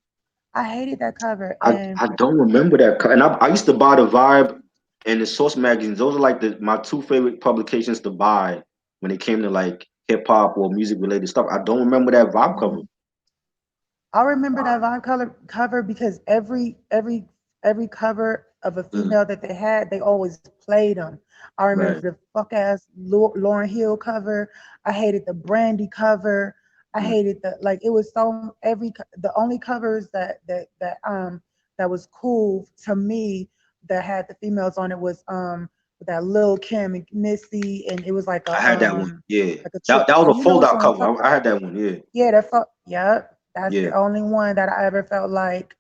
Speaker 2: I hated that cover,
Speaker 1: I don't remember that, and I used to buy the Vibe and the Source magazines. Those are like my two favorite publications to buy when it came to like hip hop or music related stuff. I don't remember that Vibe cover.
Speaker 2: mhm. I remember that Vibe color cover because every cover of a
Speaker 1: Mm,
Speaker 2: female that they had, they always played them. I remember
Speaker 1: right.
Speaker 2: the fuck ass Lauren Hill cover. I hated the Brandy cover. I
Speaker 1: Mm.
Speaker 2: hated the like it was so the only covers that was cool to me that had the females on it was that Lil Kim and Missy, and it was
Speaker 1: I had that one. Yeah.
Speaker 2: like a
Speaker 1: That
Speaker 2: trip.
Speaker 1: that was a
Speaker 2: You know
Speaker 1: fold
Speaker 2: which
Speaker 1: out
Speaker 2: one I'm
Speaker 1: cover.
Speaker 2: talking.
Speaker 1: I had that one. Yeah.
Speaker 2: Yeah, that fuck. Yep, that's the
Speaker 1: Yeah.
Speaker 2: only one that I ever felt like.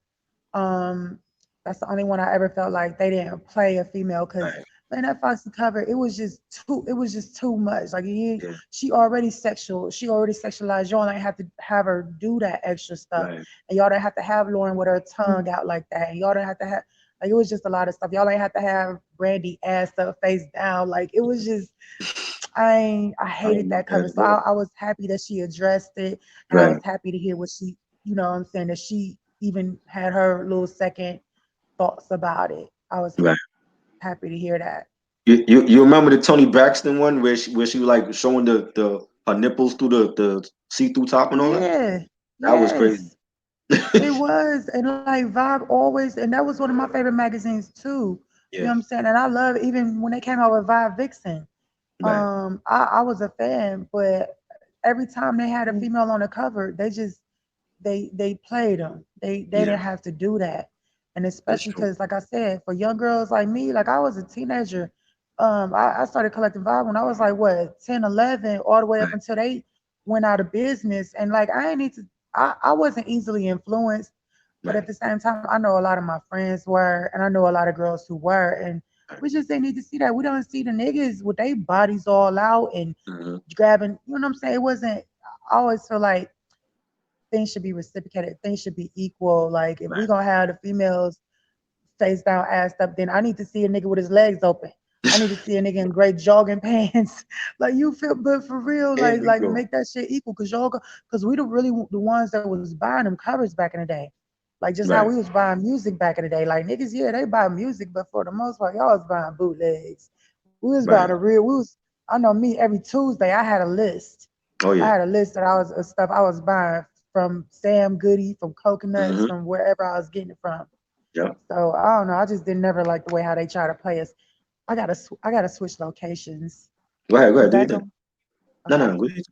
Speaker 2: Um, that's the only one I ever felt like they didn't play a female because
Speaker 1: Right.
Speaker 2: man, that Foxy cover it was just too. It was just too much. Like
Speaker 1: Yeah.
Speaker 2: she already sexual. She already sexualized. Y'all ain't have to have her do that extra stuff,
Speaker 1: Right.
Speaker 2: and y'all don't have to have Lauren with her tongue out like that, and y'all don't have to have. Like it was just a lot of stuff. Y'all ain't have to have Brandy ass up, face down. Like it was just I
Speaker 1: I
Speaker 2: hated
Speaker 1: remember
Speaker 2: that
Speaker 1: that
Speaker 2: cover.
Speaker 1: as
Speaker 2: So
Speaker 1: well.
Speaker 2: I was happy that she addressed it, and I was
Speaker 1: Right.
Speaker 2: happy to hear what she, you know, what I'm saying that she even had her little second thoughts about it. I was
Speaker 1: Right.
Speaker 2: happy to hear that.
Speaker 1: You remember the Tony Braxton one where she was like showing the her nipples through the see through top and all that?
Speaker 2: Yeah,
Speaker 1: That was crazy.
Speaker 2: yes, it was, and like Vibe always, and that was one of my favorite magazines too. You know
Speaker 1: Yeah.
Speaker 2: what I'm saying? And I love even when they came out with Vibe Vixen.
Speaker 1: Right.
Speaker 2: I was a fan, but every time they had a female on the cover, they played them. They
Speaker 1: Yeah.
Speaker 2: didn't have to do that, and
Speaker 1: That's
Speaker 2: especially
Speaker 1: true.
Speaker 2: because, like I said, for young girls like me, like I was a teenager. I started collecting Vibe when I was like what 10, 11, all the way up
Speaker 1: Right.
Speaker 2: until they went out of business. And like I ain't need to. I wasn't easily influenced, but at
Speaker 1: Right.
Speaker 2: the same time, I know a lot of my friends were, and I know a lot of girls who were, and
Speaker 1: Right.
Speaker 2: we just didn't need to see that. We don't see the niggas with their bodies all out and
Speaker 1: Hmm.
Speaker 2: grabbing. You know what I'm saying? It wasn't. I always feel like things should be reciprocated. Things should be equal. Like if we
Speaker 1: Right.
Speaker 2: gonna have the females face down, ass up, then I need to see a nigga with his legs open. I need to see a nigga in great jogging pants. Like you feel, but for real,
Speaker 1: There you
Speaker 2: like
Speaker 1: go.
Speaker 2: make that shit equal, cause y'all, cause we the really the ones that was buying them covers back in the day. Like just how
Speaker 1: Right.
Speaker 2: we was buying music back in the day. Like niggas, yeah, they buy music, but for the most part, y'all was buying bootlegs. We was buying a
Speaker 1: Right.
Speaker 2: real. We was. I know me. Every Tuesday, I had a list.
Speaker 1: Oh
Speaker 2: I
Speaker 1: yeah.
Speaker 2: had a list that I was of stuff I was buying from Sam Goody, from Coconuts,
Speaker 1: Hmm.
Speaker 2: from wherever I was getting it from.
Speaker 1: Yep.
Speaker 2: So I don't know. I just didn't never like the way how they try to play us. I gotta switch locations.
Speaker 1: Go ahead. Go
Speaker 2: Is
Speaker 1: ahead. Do your
Speaker 2: that
Speaker 1: thing.
Speaker 2: going?
Speaker 1: No, no,
Speaker 2: Okay.
Speaker 1: no. Go ahead.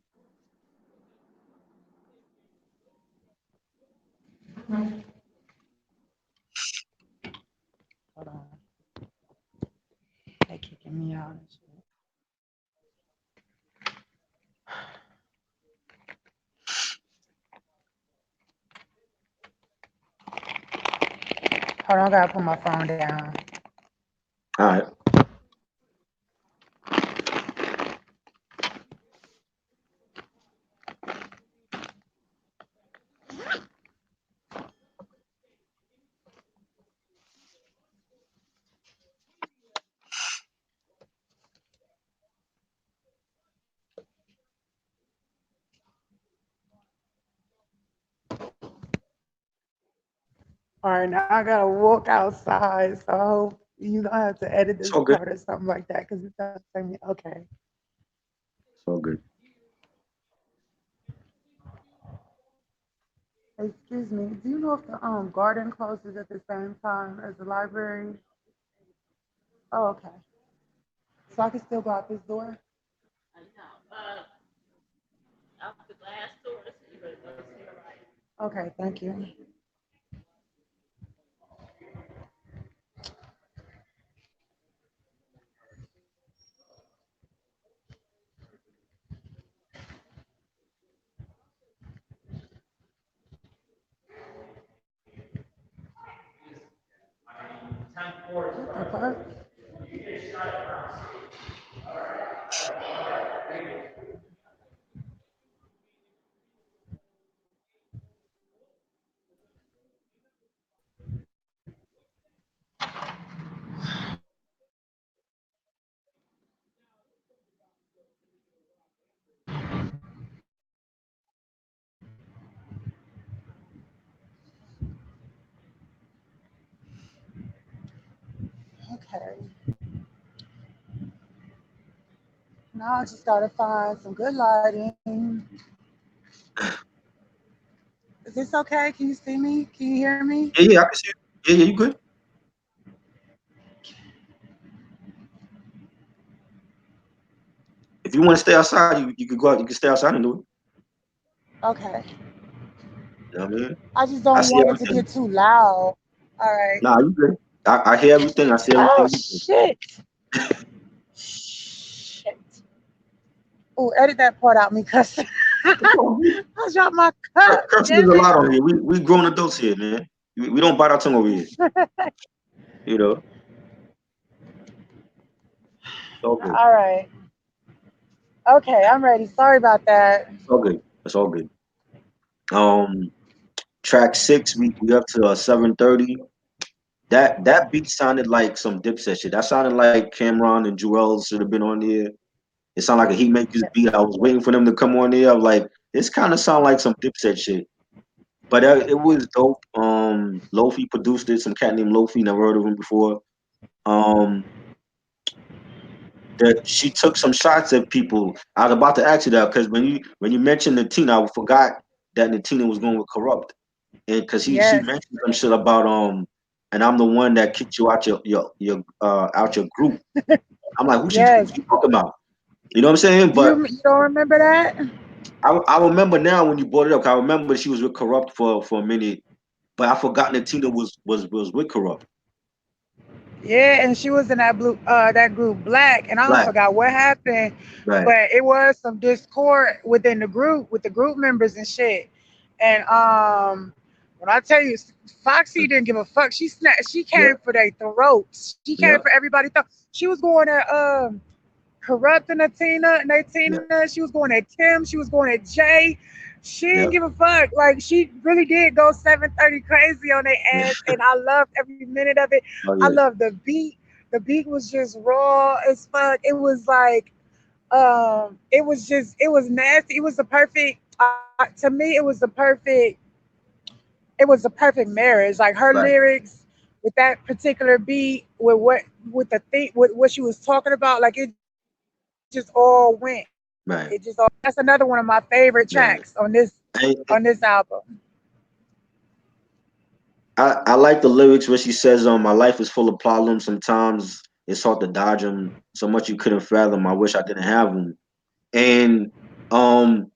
Speaker 2: Hold on. They kicking me out and shit. Hold on. I gotta put my phone down.
Speaker 1: All right.
Speaker 2: All right, now I gotta walk outside, so I hope you don't have to edit
Speaker 1: It's
Speaker 2: this
Speaker 1: all good.
Speaker 2: part or something like that because it doesn't say me. Okay.
Speaker 1: It's all good.
Speaker 2: Excuse me. Do you know if the garden closes at the same time as the library? Oh, okay. So I can still go out this door. Okay, thank you. What the fuck? Okay. Now I just gotta find some good lighting. Is this okay? Can you see me? Can you hear me?
Speaker 1: Yeah, yeah, I can see you. Yeah, yeah, you good. If you want to stay outside, you could go out. You can stay outside and do it.
Speaker 2: Okay.
Speaker 1: You know what I mean?
Speaker 2: I just
Speaker 1: I
Speaker 2: don't
Speaker 1: see
Speaker 2: want it to
Speaker 1: everything.
Speaker 2: get too loud. All right.
Speaker 1: Nah, you good. I hear everything. I see
Speaker 2: Oh
Speaker 1: everything. You good.
Speaker 2: shit. Shit. Oh, edit that part out, me cussing.
Speaker 1: It's all good.
Speaker 2: I dropped my cup.
Speaker 1: Cursing is
Speaker 2: Damn
Speaker 1: a
Speaker 2: it.
Speaker 1: lot on here. We grown adults here, man. We don't bite our tongue over here. You know, it's all good.
Speaker 2: All right. Okay, I'm ready. Sorry about that.
Speaker 1: It's all good. It's all good. Um, track six, we up to 7:30. That beat sounded like some Dipset shit. That sounded like Cameron and Jewel should have been on there. It sounded like a Heat Makers beat. I was waiting for them to come on there. I'm like, this kind of sound like some Dipset shit. But it was dope. Lofey produced it. Some cat named Lofey. Never heard of him before. Um, that she took some shots at people. I was about to ask you that because when you mentioned Natina, I forgot that Natina was going with Corrupt, and because she
Speaker 2: Yes.
Speaker 1: mentioned some shit about and I'm the one that kicked you out your out your group. I'm like, who
Speaker 2: Yes.
Speaker 1: she talking about? You know what I'm saying? But
Speaker 2: You don't remember that?
Speaker 1: I remember now when you brought it up. I remember she was with Corrupt for a minute, but I forgot Natina was with Corrupt.
Speaker 2: Yeah, and she was in that group Black, and I
Speaker 1: Black,
Speaker 2: forgot what happened,
Speaker 1: right?
Speaker 2: but it was some discord within the group with the group members and shit. And when I tell you, Foxy didn't give a fuck. She
Speaker 1: Yeah,
Speaker 2: came for their throats. She came
Speaker 1: yeah,
Speaker 2: for everybody's throat. She was going at corrupting
Speaker 1: yeah,
Speaker 2: Tina. She was going at Tim. She was going at Jay. She didn't
Speaker 1: yeah.
Speaker 2: give a fuck. Like she really did go 7:30 crazy on their
Speaker 1: Yeah.
Speaker 2: ass, and I loved every minute of it.
Speaker 1: Oh
Speaker 2: I
Speaker 1: yeah,
Speaker 2: loved the beat. The beat was just raw as fuck. It was like it was nasty. It was the perfect to me. It was the perfect marriage. Like her
Speaker 1: right,
Speaker 2: lyrics with that particular beat, with the thing, with what she was talking about, like it just all went. It just all.
Speaker 1: right,
Speaker 2: That's another one of my favorite tracks
Speaker 1: right.
Speaker 2: on this album.
Speaker 1: I like the lyrics where she says, "My life is full of problems. Sometimes it's hard to dodge them. So much you couldn't fathom. I wish I didn't have them." And um,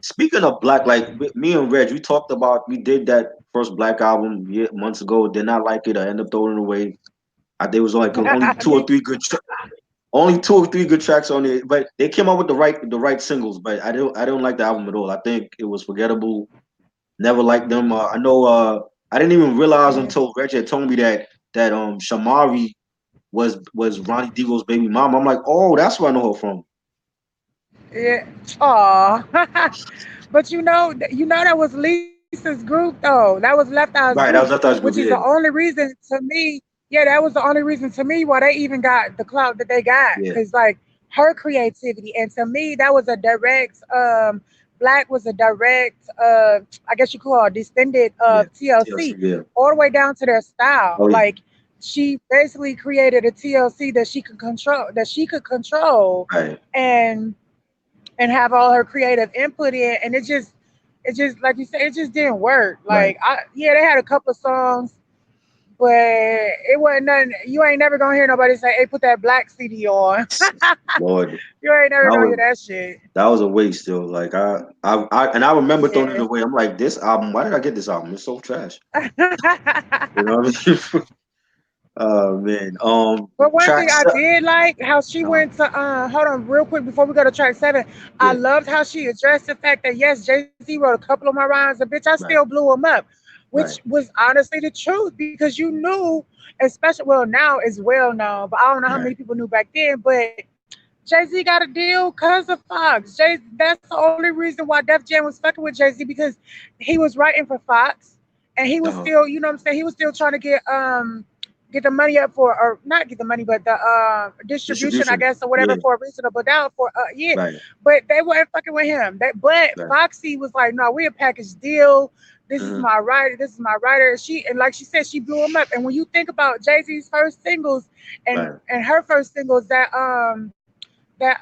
Speaker 1: speaking of black, like me and Reg, we did that first black album months ago. Did not like it. I ended up throwing it away. There was like only two or
Speaker 2: Me,
Speaker 1: three only two or three good tracks on it, but they came out with the right singles. But I don't like the album at all. I think it was forgettable. Never liked them. I know. I didn't even realize
Speaker 2: yeah,
Speaker 1: until Reggie had told me that Shamari was Ronnie Digo's baby mom. I'm like, oh, that's where I know her from.
Speaker 2: yeah. Aw. But that was Lisa's group though. That was Left Eye's group,
Speaker 1: Right, that was
Speaker 2: which
Speaker 1: Left
Speaker 2: is
Speaker 1: Eyes
Speaker 2: the
Speaker 1: Group. Yeah,
Speaker 2: only reason to me. Yeah, that was the only reason to me why they even got the clout that they got.
Speaker 1: yeah,
Speaker 2: Cause like her creativity, and to me that was a direct Black was a direct, I guess you call it descendant
Speaker 1: Yeah.
Speaker 2: of
Speaker 1: TLC.
Speaker 2: TLC,
Speaker 1: Yeah.
Speaker 2: all the way down to their style.
Speaker 1: Oh yeah.
Speaker 2: Like she basically created a TLC that she could control,
Speaker 1: Right.
Speaker 2: and have all her creative input in, and it just like you said, it just didn't work.
Speaker 1: Right.
Speaker 2: Like yeah, they had a couple of songs, but it wasn't nothing. You ain't never gonna hear nobody say, "Hey, put that Black CD on."
Speaker 1: Lord,
Speaker 2: You ain't never
Speaker 1: that
Speaker 2: gonna hear
Speaker 1: was
Speaker 2: that shit.
Speaker 1: that was a waste. Still, like and I remember throwing it
Speaker 2: Yeah.
Speaker 1: away. I'm like, this album. Why did I get this album? It's so trash. You know what I mean? Oh man.
Speaker 2: But one thing
Speaker 1: Track
Speaker 2: I
Speaker 1: set.
Speaker 2: did like how she
Speaker 1: Uh,
Speaker 2: went to hold on real quick before we go to track 7. I
Speaker 1: yeah.
Speaker 2: loved how she addressed the fact that yes, Jay-Z wrote a couple of my rhymes, but bitch, I still
Speaker 1: Right.
Speaker 2: blew them up. Which
Speaker 1: Right.
Speaker 2: was honestly the truth because you knew, especially well now it's well known, but I don't know how
Speaker 1: Right.
Speaker 2: many people knew back then. But Jay-Z got a deal because of Fox. That's the only reason why Def Jam was fucking with Jay-Z because he was writing for Fox and he was
Speaker 1: Uh-huh.
Speaker 2: still, you know what I'm saying, he was still trying to get the money up for, or not get the money, but the distribution, I
Speaker 1: Distribution.
Speaker 2: guess, or whatever
Speaker 1: Yeah.
Speaker 2: for a reasonable doubt for yeah.
Speaker 1: Right.
Speaker 2: But they weren't fucking with him. But
Speaker 1: Right.
Speaker 2: Foxy was like, no, we a package deal. This is
Speaker 1: Uh-huh.
Speaker 2: my writer. This is my writer. And like she said, she blew him up. And when you think about Jay Z's first singles and
Speaker 1: Right.
Speaker 2: her first singles, what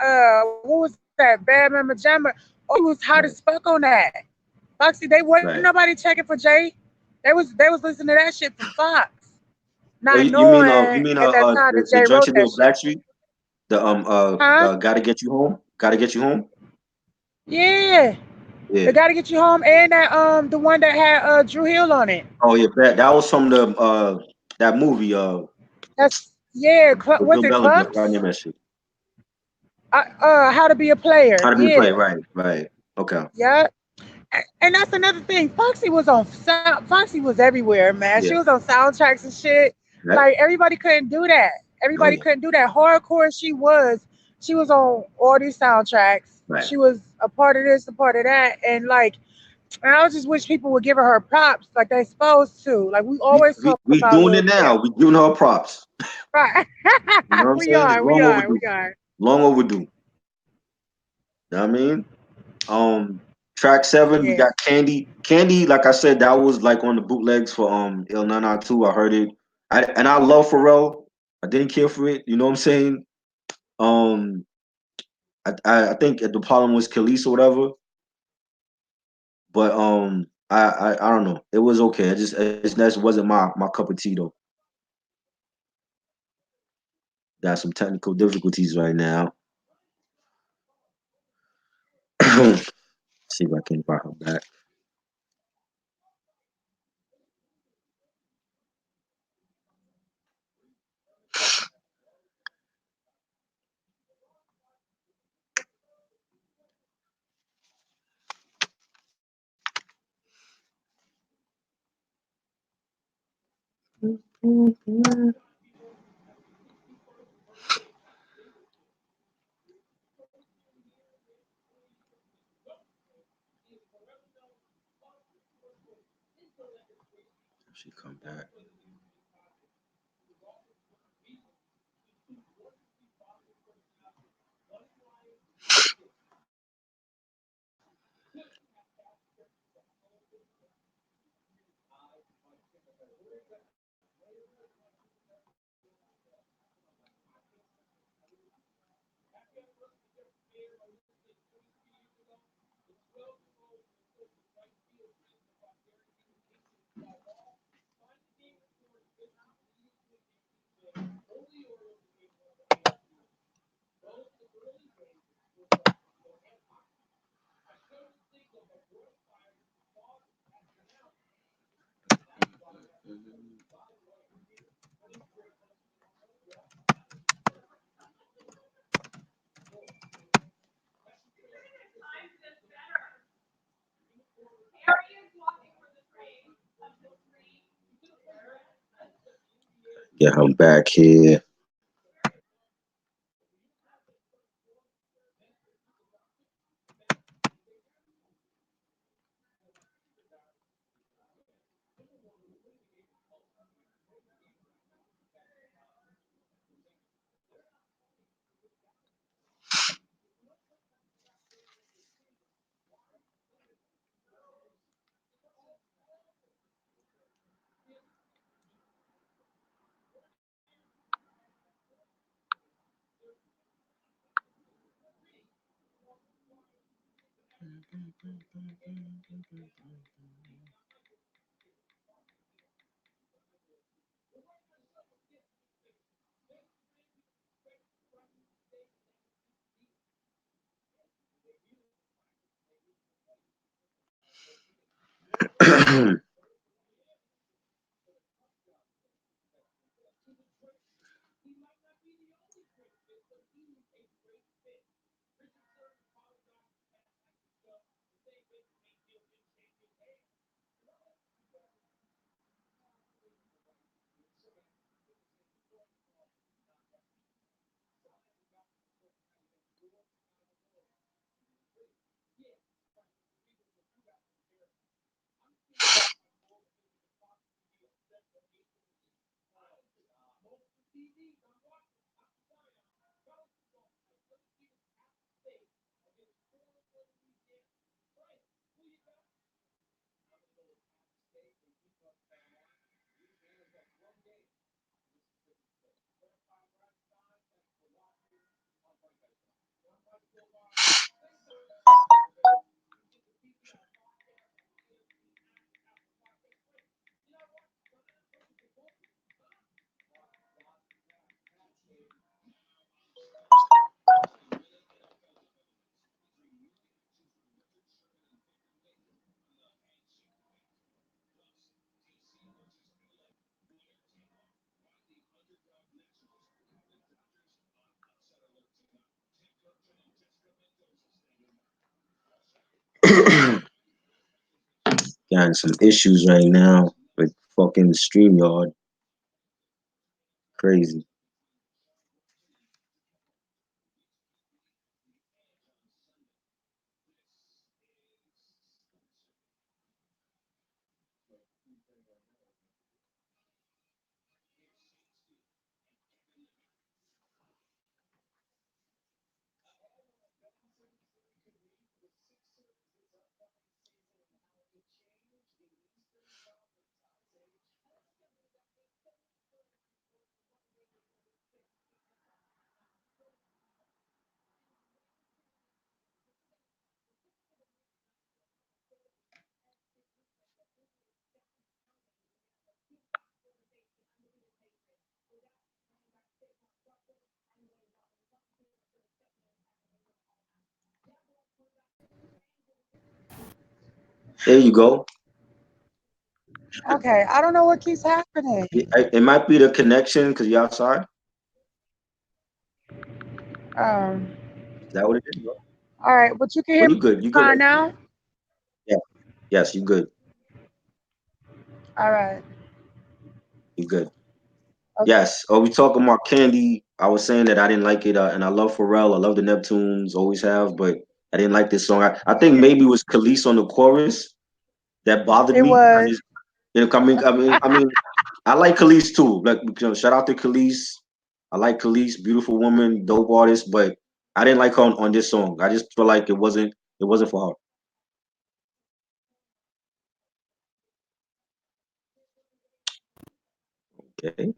Speaker 2: was that? Bad Mama Jamma. Oh, she was hot as fuck
Speaker 1: Right.
Speaker 2: on that. Foxy, they wasn't nobody
Speaker 1: Right.
Speaker 2: checking for Jay. They was listening to that shit from Fox, not
Speaker 1: Oh,
Speaker 2: knowing
Speaker 1: you mean
Speaker 2: at that time that
Speaker 1: the
Speaker 2: Jay
Speaker 1: joint
Speaker 2: wrote
Speaker 1: you
Speaker 2: that
Speaker 1: do with
Speaker 2: shit.
Speaker 1: Blackstreet? The
Speaker 2: Huh?
Speaker 1: gotta get you home. Gotta get you home.
Speaker 2: Yeah. They
Speaker 1: Yeah.
Speaker 2: gotta get you home, and that the one that had Drew Hill on it.
Speaker 1: Oh yeah. That was from the that movie
Speaker 2: That's yeah.
Speaker 1: with
Speaker 2: Was
Speaker 1: Bill
Speaker 2: it
Speaker 1: Bellamy. I forgot the
Speaker 2: Clumps?
Speaker 1: name of that shit.
Speaker 2: How to be a player?
Speaker 1: How to be
Speaker 2: Yeah.
Speaker 1: played. Right. Right. Okay.
Speaker 2: Yeah. And that's another thing. Foxy was everywhere, man. She
Speaker 1: Yeah.
Speaker 2: was on soundtracks and shit.
Speaker 1: Right.
Speaker 2: Like everybody couldn't do that.
Speaker 1: Oh
Speaker 2: Everybody
Speaker 1: yeah.
Speaker 2: couldn't do that. Hardcore, she was. She was on all these soundtracks.
Speaker 1: Right.
Speaker 2: She was a part of this, a part of that, and like, and I just wish people would give her props like they supposed to. Like we always talk
Speaker 1: We
Speaker 2: about Lil
Speaker 1: doing it
Speaker 2: Kim,
Speaker 1: now. We giving her props.
Speaker 2: right?
Speaker 1: You know what I'm
Speaker 2: we
Speaker 1: saying? It's
Speaker 2: are, we
Speaker 1: long
Speaker 2: are,
Speaker 1: overdue.
Speaker 2: we are.
Speaker 1: Long overdue. You know what I mean? Track 7, we
Speaker 2: Yeah.
Speaker 1: got Candy. Candy, like I said, that was like on the bootlegs for Il Nana 2. I heard it. I love Pharrell. I didn't care for it. You know what I'm saying? Um, I think the problem was Kelis or whatever. But I don't know. It was okay. That wasn't my cup of tea though. Got some technical difficulties right now. See if I can buy her back. She come back. Get her back here. Got some issues right now with fucking StreamYard. Crazy. There you go.
Speaker 2: Okay, I don't know what keeps happening.
Speaker 1: It might be the connection because you're outside.
Speaker 2: Um,
Speaker 1: Is that what it is?
Speaker 2: all right, but you can
Speaker 1: Well,
Speaker 2: hear
Speaker 1: you
Speaker 2: me
Speaker 1: good. You good.
Speaker 2: fine now.
Speaker 1: Yeah. Yes, you good.
Speaker 2: All right.
Speaker 1: You good.
Speaker 2: Okay.
Speaker 1: Yes. Oh, we talking about Candy. I was saying that I didn't like it, and I love Pharrell. I love the Neptunes, always have, but I didn't like this song. I think maybe it was Kelis on the chorus that bothered
Speaker 2: It
Speaker 1: me. I
Speaker 2: was
Speaker 1: just, I like Kelis too. Like, shout out to Kelis. I like Kelis, beautiful woman, dope artist, but I didn't like her on this song. I just feel like it wasn't for her. Okay.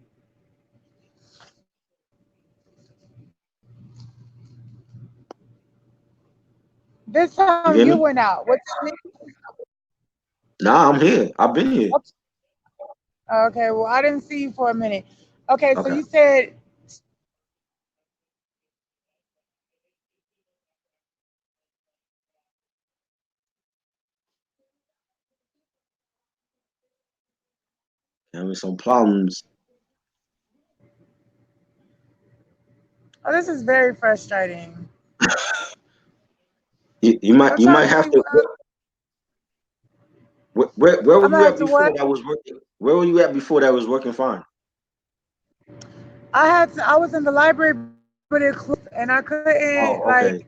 Speaker 2: this time
Speaker 1: You
Speaker 2: you
Speaker 1: hear me?
Speaker 2: went out. What's
Speaker 1: Nah, I'm here. I've been here.
Speaker 2: okay? Well, I didn't see you for a minute. Okay, so
Speaker 1: Okay.
Speaker 2: you said
Speaker 1: Having some problems.
Speaker 2: oh, this is very frustrating.
Speaker 1: You might
Speaker 2: I'm
Speaker 1: you
Speaker 2: trying
Speaker 1: might
Speaker 2: to
Speaker 1: have
Speaker 2: see.
Speaker 1: to. Where were
Speaker 2: I'm
Speaker 1: you
Speaker 2: gonna have
Speaker 1: at
Speaker 2: to
Speaker 1: before
Speaker 2: what?
Speaker 1: that was working? Where were you at before that was working fine?
Speaker 2: I was in the library, but it closed, and I couldn't
Speaker 1: Oh,
Speaker 2: like.
Speaker 1: okay.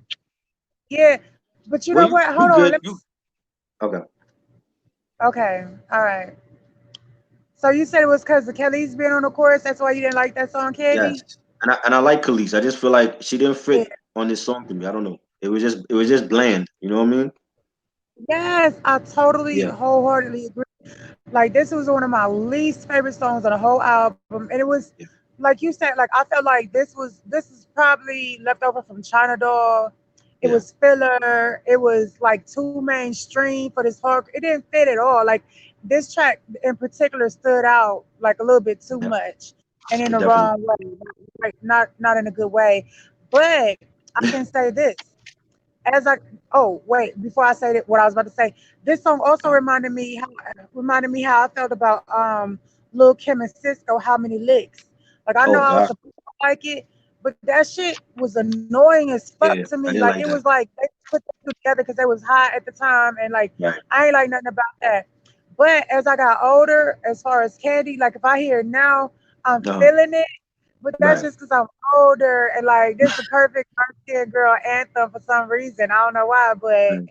Speaker 2: Yeah, but you know
Speaker 1: Well,
Speaker 2: what? Hold
Speaker 1: you
Speaker 2: on.
Speaker 1: good.
Speaker 2: Let me.
Speaker 1: You okay?
Speaker 2: Okay. All right. So you said it was because the Kelly's been on the chorus. That's why you didn't like that song,
Speaker 1: Yes,
Speaker 2: Candy.
Speaker 1: and I like Khalees. I just feel like she didn't
Speaker 2: Yeah.
Speaker 1: fit on this song to me. I don't know. It was just bland. You know what I mean?
Speaker 2: Yes, I totally,
Speaker 1: Yeah.
Speaker 2: wholeheartedly agree. Like this was one of my least favorite songs on the whole album, and it was
Speaker 1: Yeah.
Speaker 2: like you said. Like I felt like this is probably left over from China Doll, It
Speaker 1: Yeah.
Speaker 2: was filler. It was like too mainstream for this hard. It didn't fit at all. Like this track in particular stood out like a little bit too
Speaker 1: Yeah.
Speaker 2: much, and in
Speaker 1: It
Speaker 2: the
Speaker 1: definitely.
Speaker 2: wrong way, like not in a good way. But I can say this as I oh wait before I say that what I was about to say. This song also
Speaker 1: Uh,
Speaker 2: reminded me how I felt about Lil Kim and Cisco. How many licks? Like I know
Speaker 1: oh
Speaker 2: I was
Speaker 1: God.
Speaker 2: supposed to like it, but that shit was annoying as fuck to
Speaker 1: Yeah.
Speaker 2: me.
Speaker 1: I
Speaker 2: Like
Speaker 1: didn't
Speaker 2: it
Speaker 1: like
Speaker 2: was
Speaker 1: that.
Speaker 2: like they put them two together because they was hot at the time, and like
Speaker 1: Right.
Speaker 2: I ain't like nothing about that. But as I got older, as far as Candy, like if I hear it now, I'm
Speaker 1: Uh,
Speaker 2: feeling it. But that's
Speaker 1: right.
Speaker 2: just because I'm older and like this is the perfect dark skinned girl anthem for some reason. I don't know why, but
Speaker 1: Mm.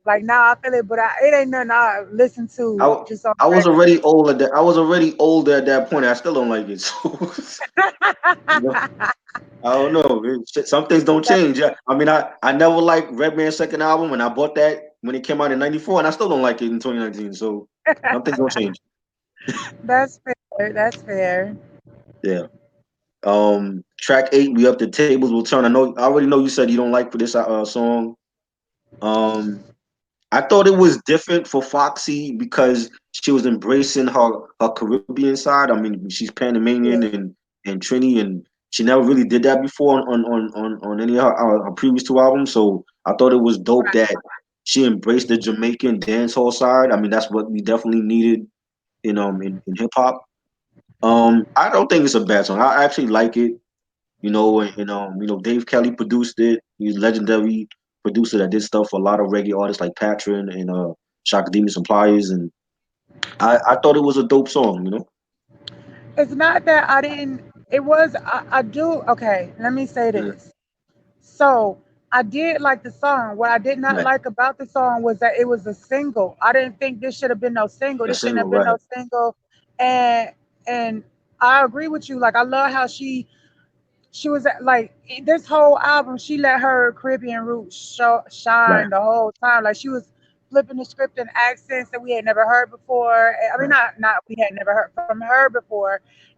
Speaker 2: like now I feel it. But it ain't nothing I listen
Speaker 1: I,
Speaker 2: to
Speaker 1: w-
Speaker 2: just on
Speaker 1: I was
Speaker 2: regular.
Speaker 1: already old at that. I was already older at that point. I still don't like it. So you know, I don't know. Some things don't change. Yeah. I mean, I never liked Redman's second album, and I bought that when it came out in '94, and I still don't like it in 2019. So some things don't change.
Speaker 2: That's fair. That's fair.
Speaker 1: Yeah. Track 8, we up the tables will turn. I already know you said you don't like for this song. Um, I thought it was different for Foxy because she was embracing her Caribbean side. I mean, she's Panamanian
Speaker 2: Yeah.
Speaker 1: and Trini, and she never really did that before on any of her previous two albums. So I thought it was dope that she embraced the Jamaican dancehall side. I mean, that's what we definitely needed in hip hop. I don't think it's a bad song. I actually like it. Dave Kelly produced it. He's a legendary producer that did stuff for a lot of reggae artists like Patron and Shaka Demon Suppliers, and I thought it was a dope song.
Speaker 2: It's not that I didn't. It was. I do. Okay. Let me say
Speaker 1: Mm,
Speaker 2: this. So I did like the song. What I did not
Speaker 1: right,
Speaker 2: like about the song was that it was a single. I didn't think this should have been no single.
Speaker 1: a
Speaker 2: This shouldn't
Speaker 1: single,
Speaker 2: have been
Speaker 1: right,
Speaker 2: no single. And I agree with you. Like I love how she was like this whole album. She let her Caribbean roots
Speaker 1: right,
Speaker 2: shine the whole time. Like she was flipping the script in accents that we had never heard before. I mean,
Speaker 1: right,
Speaker 2: not we had never heard from her before,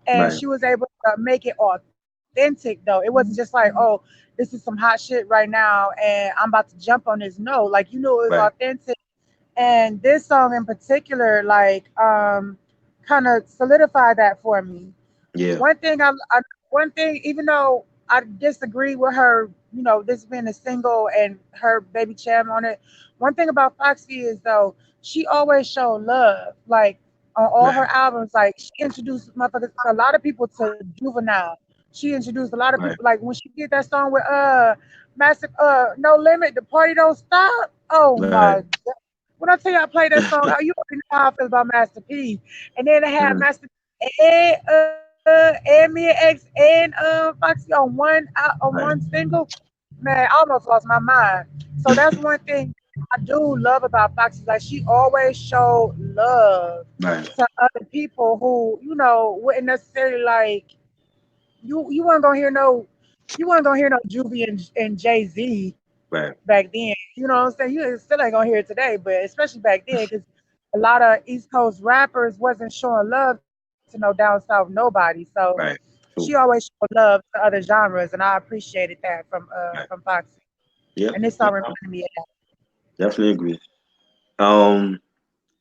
Speaker 2: and
Speaker 1: right,
Speaker 2: she was able to make it authentic. Though it wasn't just like, oh, this is some hot shit right now, and I'm about to jump on this. No, like you knew it was
Speaker 1: right,
Speaker 2: authentic, and this song in particular, like kind of solidified that for me.
Speaker 1: yeah,
Speaker 2: One thing one thing, even though I disagree with her, this being a single and her baby Cham on it. One thing about Foxy is though she always showed love, like on all her
Speaker 1: right,
Speaker 2: albums. Like she introduced motherfuckers, a lot of people to Juvenile. She introduced a lot of
Speaker 1: right,
Speaker 2: people. Like when she did that song with Massive No Limit, the party don't stop. Oh
Speaker 1: right,
Speaker 2: my god! When I tell you I played that song, you already know how I feel about Master P. And then I had
Speaker 1: mhm,
Speaker 2: Master and me and X and Foxy on one
Speaker 1: right,
Speaker 2: single, man, I almost lost my mind. So that's one thing I do love about Foxy. Like she always showed love
Speaker 1: right,
Speaker 2: to other people who wouldn't necessarily like you weren't gonna hear no Juvie and Jay Z
Speaker 1: right,
Speaker 2: back then. You know what I'm saying? You still ain't gonna hear it today, but especially back then, because a lot of East Coast rappers wasn't showing love to no down south nobody. So
Speaker 1: right.
Speaker 2: she always
Speaker 1: True.
Speaker 2: showed love to other genres, and I appreciated that from
Speaker 1: Right.
Speaker 2: Foxy.
Speaker 1: Yep.
Speaker 2: And this song
Speaker 1: Yep.
Speaker 2: reminded me of that.
Speaker 1: Definitely agree. Um,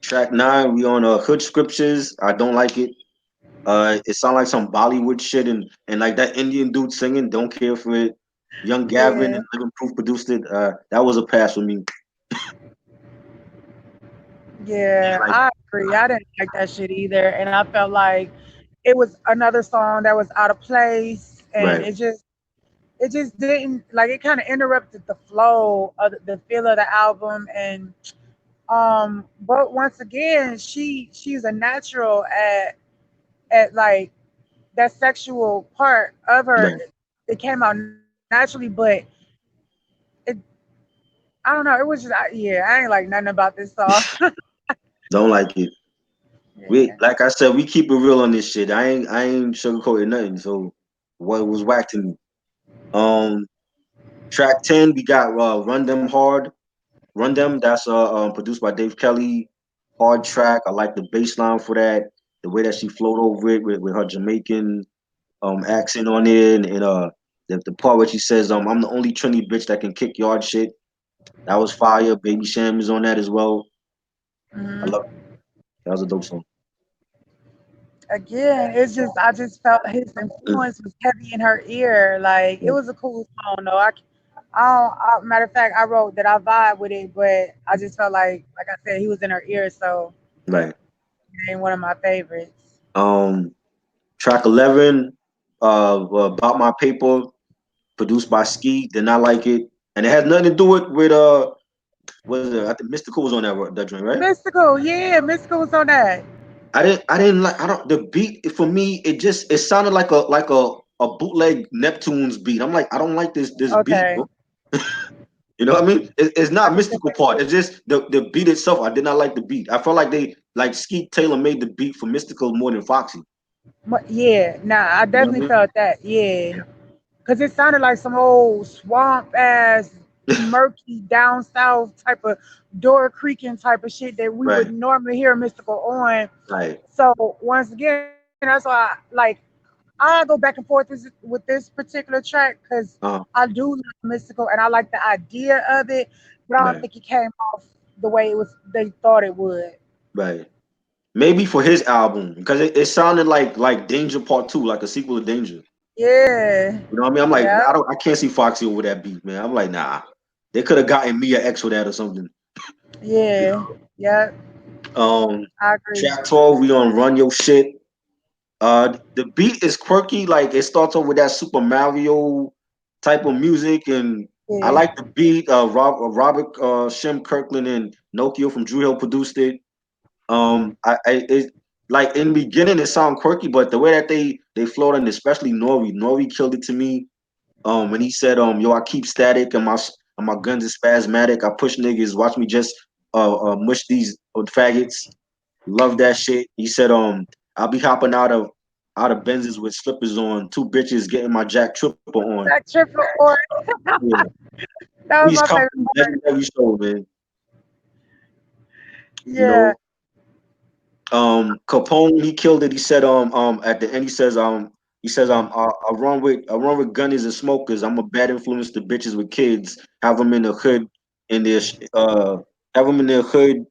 Speaker 1: Track 9, we on Hood Scriptures. I don't like it. It sounds like some Bollywood shit and like that Indian dude singing. Don't care for it. Young Gavin
Speaker 2: Yeah,
Speaker 1: and Living Proof produced it. That was a pass for me.
Speaker 2: yeah,
Speaker 1: Like,
Speaker 2: I agree. I didn't like that shit either, and I felt like it was another song that was out of place, and
Speaker 1: right,
Speaker 2: it just didn't like it kind of interrupted the flow of the feel of the album. And but once again, she's a natural at like that sexual part of her.
Speaker 1: right.
Speaker 2: It came out naturally, but it I don't know. It was just yeah, I ain't like nothing about this song.
Speaker 1: Don't like it. We
Speaker 2: Yeah,
Speaker 1: like I said, we keep it real on this shit. I ain't sugarcoating nothing. So what was whacked to me? Um, Track 10, we got Run Them Hard. Run Them. That's produced by Dave Kelly. Hard track. I like the bass line for that. The way that she flowed over it with her Jamaican accent on it, and the part where she says, I'm the only Trini bitch that can kick yard shit. That was fire. Baby Sham is on that as well. I love
Speaker 2: Hmm.
Speaker 1: that was a dope song.
Speaker 2: Again, it's just I just felt his influence was heavy in her ear. Like it
Speaker 1: Yeah,
Speaker 2: was a cool song though. Matter of fact, I wrote that I vibe with it, but I just felt like I said, he was in her ear, so
Speaker 1: right.
Speaker 2: it ain't one of my favorites.
Speaker 1: Um, track 11, About My Paper, produced by Ski. Did not like it, and it has nothing to do with what is it? I think Mystical was on that joint, right?
Speaker 2: Mystical, yeah, Mystical was on that.
Speaker 1: I didn't like I don't the beat for me it sounded like a bootleg Neptunes beat. I'm like I don't like this beat,
Speaker 2: Okay,
Speaker 1: bro. You know what I mean? It's
Speaker 2: I
Speaker 1: not
Speaker 2: can feel
Speaker 1: mystical part. It's just the beat itself. I did not like the beat. I felt like they like Skeet Taylor made the beat for Mystical more than Foxy.
Speaker 2: Yeah, nah, I
Speaker 1: You know what
Speaker 2: definitely
Speaker 1: I mean?
Speaker 2: felt that. Yeah, because it sounded like some old swamp ass, murky down south type of door creaking type of shit that we would
Speaker 1: Right,
Speaker 2: normally hear Mystical on.
Speaker 1: right.
Speaker 2: So once again, that's why I go back and forth with this particular track because
Speaker 1: Uh,
Speaker 2: I do love Mystical and I like the idea of it, but I don't
Speaker 1: right,
Speaker 2: think it came off the way it was they thought it would.
Speaker 1: right. Maybe for his album because it sounded like Danger Part Two, like a sequel to Danger.
Speaker 2: Yeah,
Speaker 1: You know what I mean? I'm like
Speaker 2: yeah,
Speaker 1: I can't see Foxy over that beat, man. I'm like nah. They could have gotten Mia X for that or something.
Speaker 2: yeah, yeah.
Speaker 1: Um,
Speaker 2: I agree.
Speaker 1: track 12, we on Run Your Shit. The beat is quirky, like it starts off with that Super Mario type of music, and I
Speaker 2: Yeah,
Speaker 1: like the beat. Robert Shem Kirkland and Nokio from Drew Hill produced it. I it like in the beginning it sound quirky, but the way that they flowed and especially Nori killed it to me. When he said, yo, I keep static and my guns is spasmatic. I push niggas. Watch me just mush these faggots. Love that shit. He said, I'll be hopping out of Benzes with slippers on, two bitches getting my Jack Tripper on.
Speaker 2: that triple or
Speaker 1: Yeah.
Speaker 2: that was
Speaker 1: Please
Speaker 2: my
Speaker 1: come
Speaker 2: favorite
Speaker 1: to
Speaker 2: part.
Speaker 1: legendary show, man. You
Speaker 2: Yeah,
Speaker 1: know, Capone, he killed it. He said, at the end, I run with gunnies and smokers. I'm a bad influence to bitches with kids. Have them in the hood, in their, uh, have them in their hood,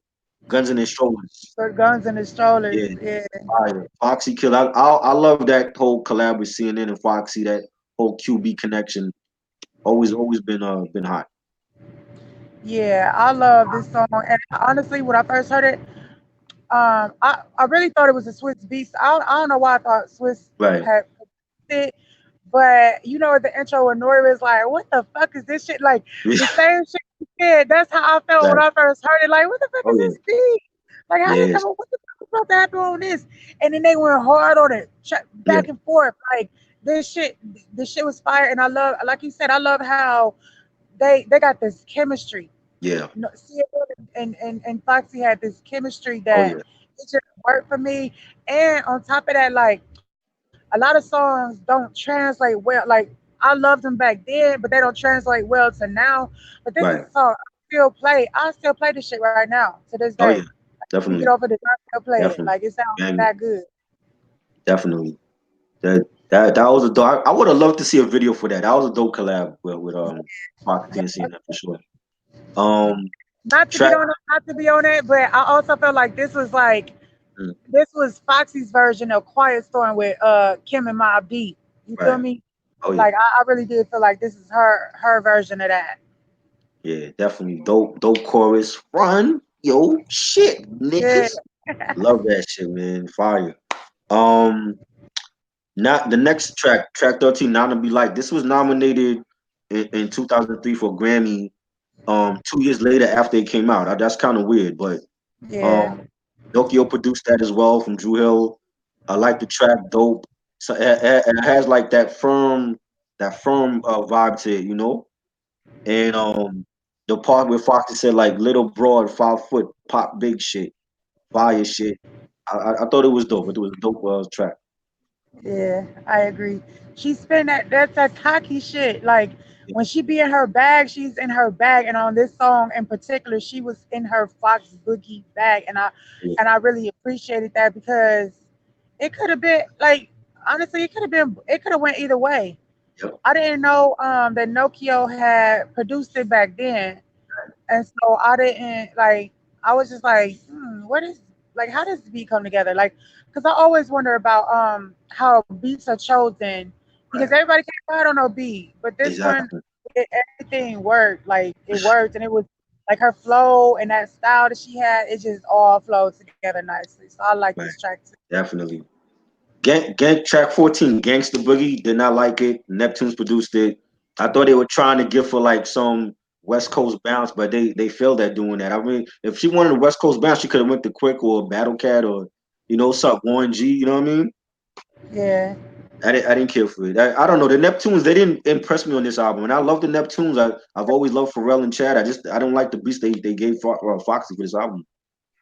Speaker 1: guns in their shoulders.
Speaker 2: the guns and the strollers.
Speaker 1: Yeah,
Speaker 2: Yeah,
Speaker 1: fire. Foxy kill. I love that whole collab with CNN and Foxy. That whole QB connection. Always been hot.
Speaker 2: yeah. I love this song, and honestly, when I first heard it, I really thought it was a Swiss beast. I don't know why I thought Swiss
Speaker 1: Right.
Speaker 2: had it, but you know, the intro when Nori was like, "What the fuck is this shit?" Like the same shit he said. That's how I felt when
Speaker 1: Right.
Speaker 2: I first heard it. Like, what the fuck
Speaker 1: Oh
Speaker 2: is
Speaker 1: yeah.
Speaker 2: this beat? Like, how they
Speaker 1: Yes.
Speaker 2: come up? What the fuck is about to happen on this? And then they went hard on it,
Speaker 1: Yeah.
Speaker 2: back and forth. Like this shit was fire. And I love, like you said, I love how they got this chemistry.
Speaker 1: Yeah.
Speaker 2: No, CNN and Foxy had this chemistry
Speaker 1: Oh
Speaker 2: that
Speaker 1: yeah.
Speaker 2: it just worked for me. And on top of that, like a lot of songs don't translate well. Like I loved them back then, but they don't translate well to now. But this is a
Speaker 1: Right.
Speaker 2: song I still play this shit right now to this
Speaker 1: Oh
Speaker 2: day.
Speaker 1: yeah.
Speaker 2: We get
Speaker 1: Definitely.
Speaker 2: over this, I still play it.
Speaker 1: Definitely.
Speaker 2: Like it sounds
Speaker 1: Bang.
Speaker 2: that good.
Speaker 1: Definitely. That was a dope. I would have loved to see a video for that. That was a dope collab with Foxy and CNN for sure. Um,
Speaker 2: Not to get
Speaker 1: track.
Speaker 2: on it, not to be on it, but I also felt like
Speaker 1: Mm,
Speaker 2: this was Foxy's version of Quiet Storm with Kim and Mob Deep. You feel
Speaker 1: right.
Speaker 2: me?
Speaker 1: Oh yeah.
Speaker 2: Like I really did feel like this is her version of that.
Speaker 1: Yeah. Definitely dope chorus. Run yo shit,
Speaker 2: Yeah,
Speaker 1: niggas. Love that shit, man. Fire. Um, Not the next track 13, Not to Be Like. This was nominated in 2003 for Grammy. 2 years later after it came out. That's kind of weird, but
Speaker 2: yeah,
Speaker 1: um, Nokio produced that as well from Drew Hill. I like the track, dope. So it has like that firm vibe to it, you know. And the part where Foxy said like little broad, 5 foot, pop big shit, fire shit. I thought it was dope. It was a dope track.
Speaker 2: yeah. I agree. She spin that's that cocky shit. Like when she be in her bag, she's in her bag. And on this song in particular, she was in her Fox Boogie bag,
Speaker 1: Yeah,
Speaker 2: and I really appreciated that because it could have been like honestly, it could have went either way.
Speaker 1: Yep.
Speaker 2: I didn't know that Nokio had produced it back then, and so I didn't like. I was just like, what is like? How does the beat come together? Like, because I always wonder about how beats are chosen because
Speaker 1: Right.
Speaker 2: everybody can't ride on no beat, but this one,
Speaker 1: Exactly.
Speaker 2: everything worked. Like it worked, and it was like her flow and that style that she had. It just all flowed together nicely. So I like this
Speaker 1: Right.
Speaker 2: track too.
Speaker 1: Definitely. Track 14, Gangsta Boogie, did not like it. Neptunes produced it. I thought they were trying to give for like some West Coast bounce, but they failed at doing that. I mean, if she wanted a West Coast bounce, she could have went to Quick or Battle Cat or something Warren G. You know what I mean?
Speaker 2: Yeah.
Speaker 1: I didn't care for it. I don't know. The Neptunes, they didn't impress me on this album, and I love the Neptunes. I've always loved Pharrell and Chad. I don't like the beats they gave Foxy for this album.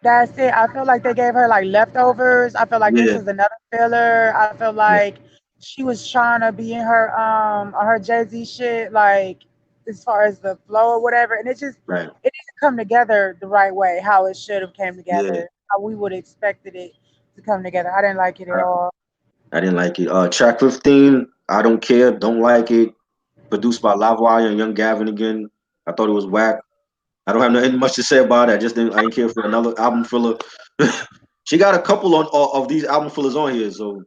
Speaker 2: That's it. I feel like they gave her like leftovers. I feel like this
Speaker 1: Yeah,
Speaker 2: was another filler. I feel
Speaker 1: yeah,
Speaker 2: like she was trying to be in her on her Jay Z shit, like as far as the flow or whatever, and
Speaker 1: right.
Speaker 2: it didn't come together the right way, how it should have came
Speaker 1: Yeah,
Speaker 2: together, how we would have expected it to come together. I didn't like it at
Speaker 1: I,
Speaker 2: all.
Speaker 1: I didn't like it. Track 15, I don't care. Don't like it. Produced by Livewire and Young Gavin again. I thought it was whack. I don't have nothing much to say about it. I didn't care for another album filler. She got a couple of these album fillers on here, so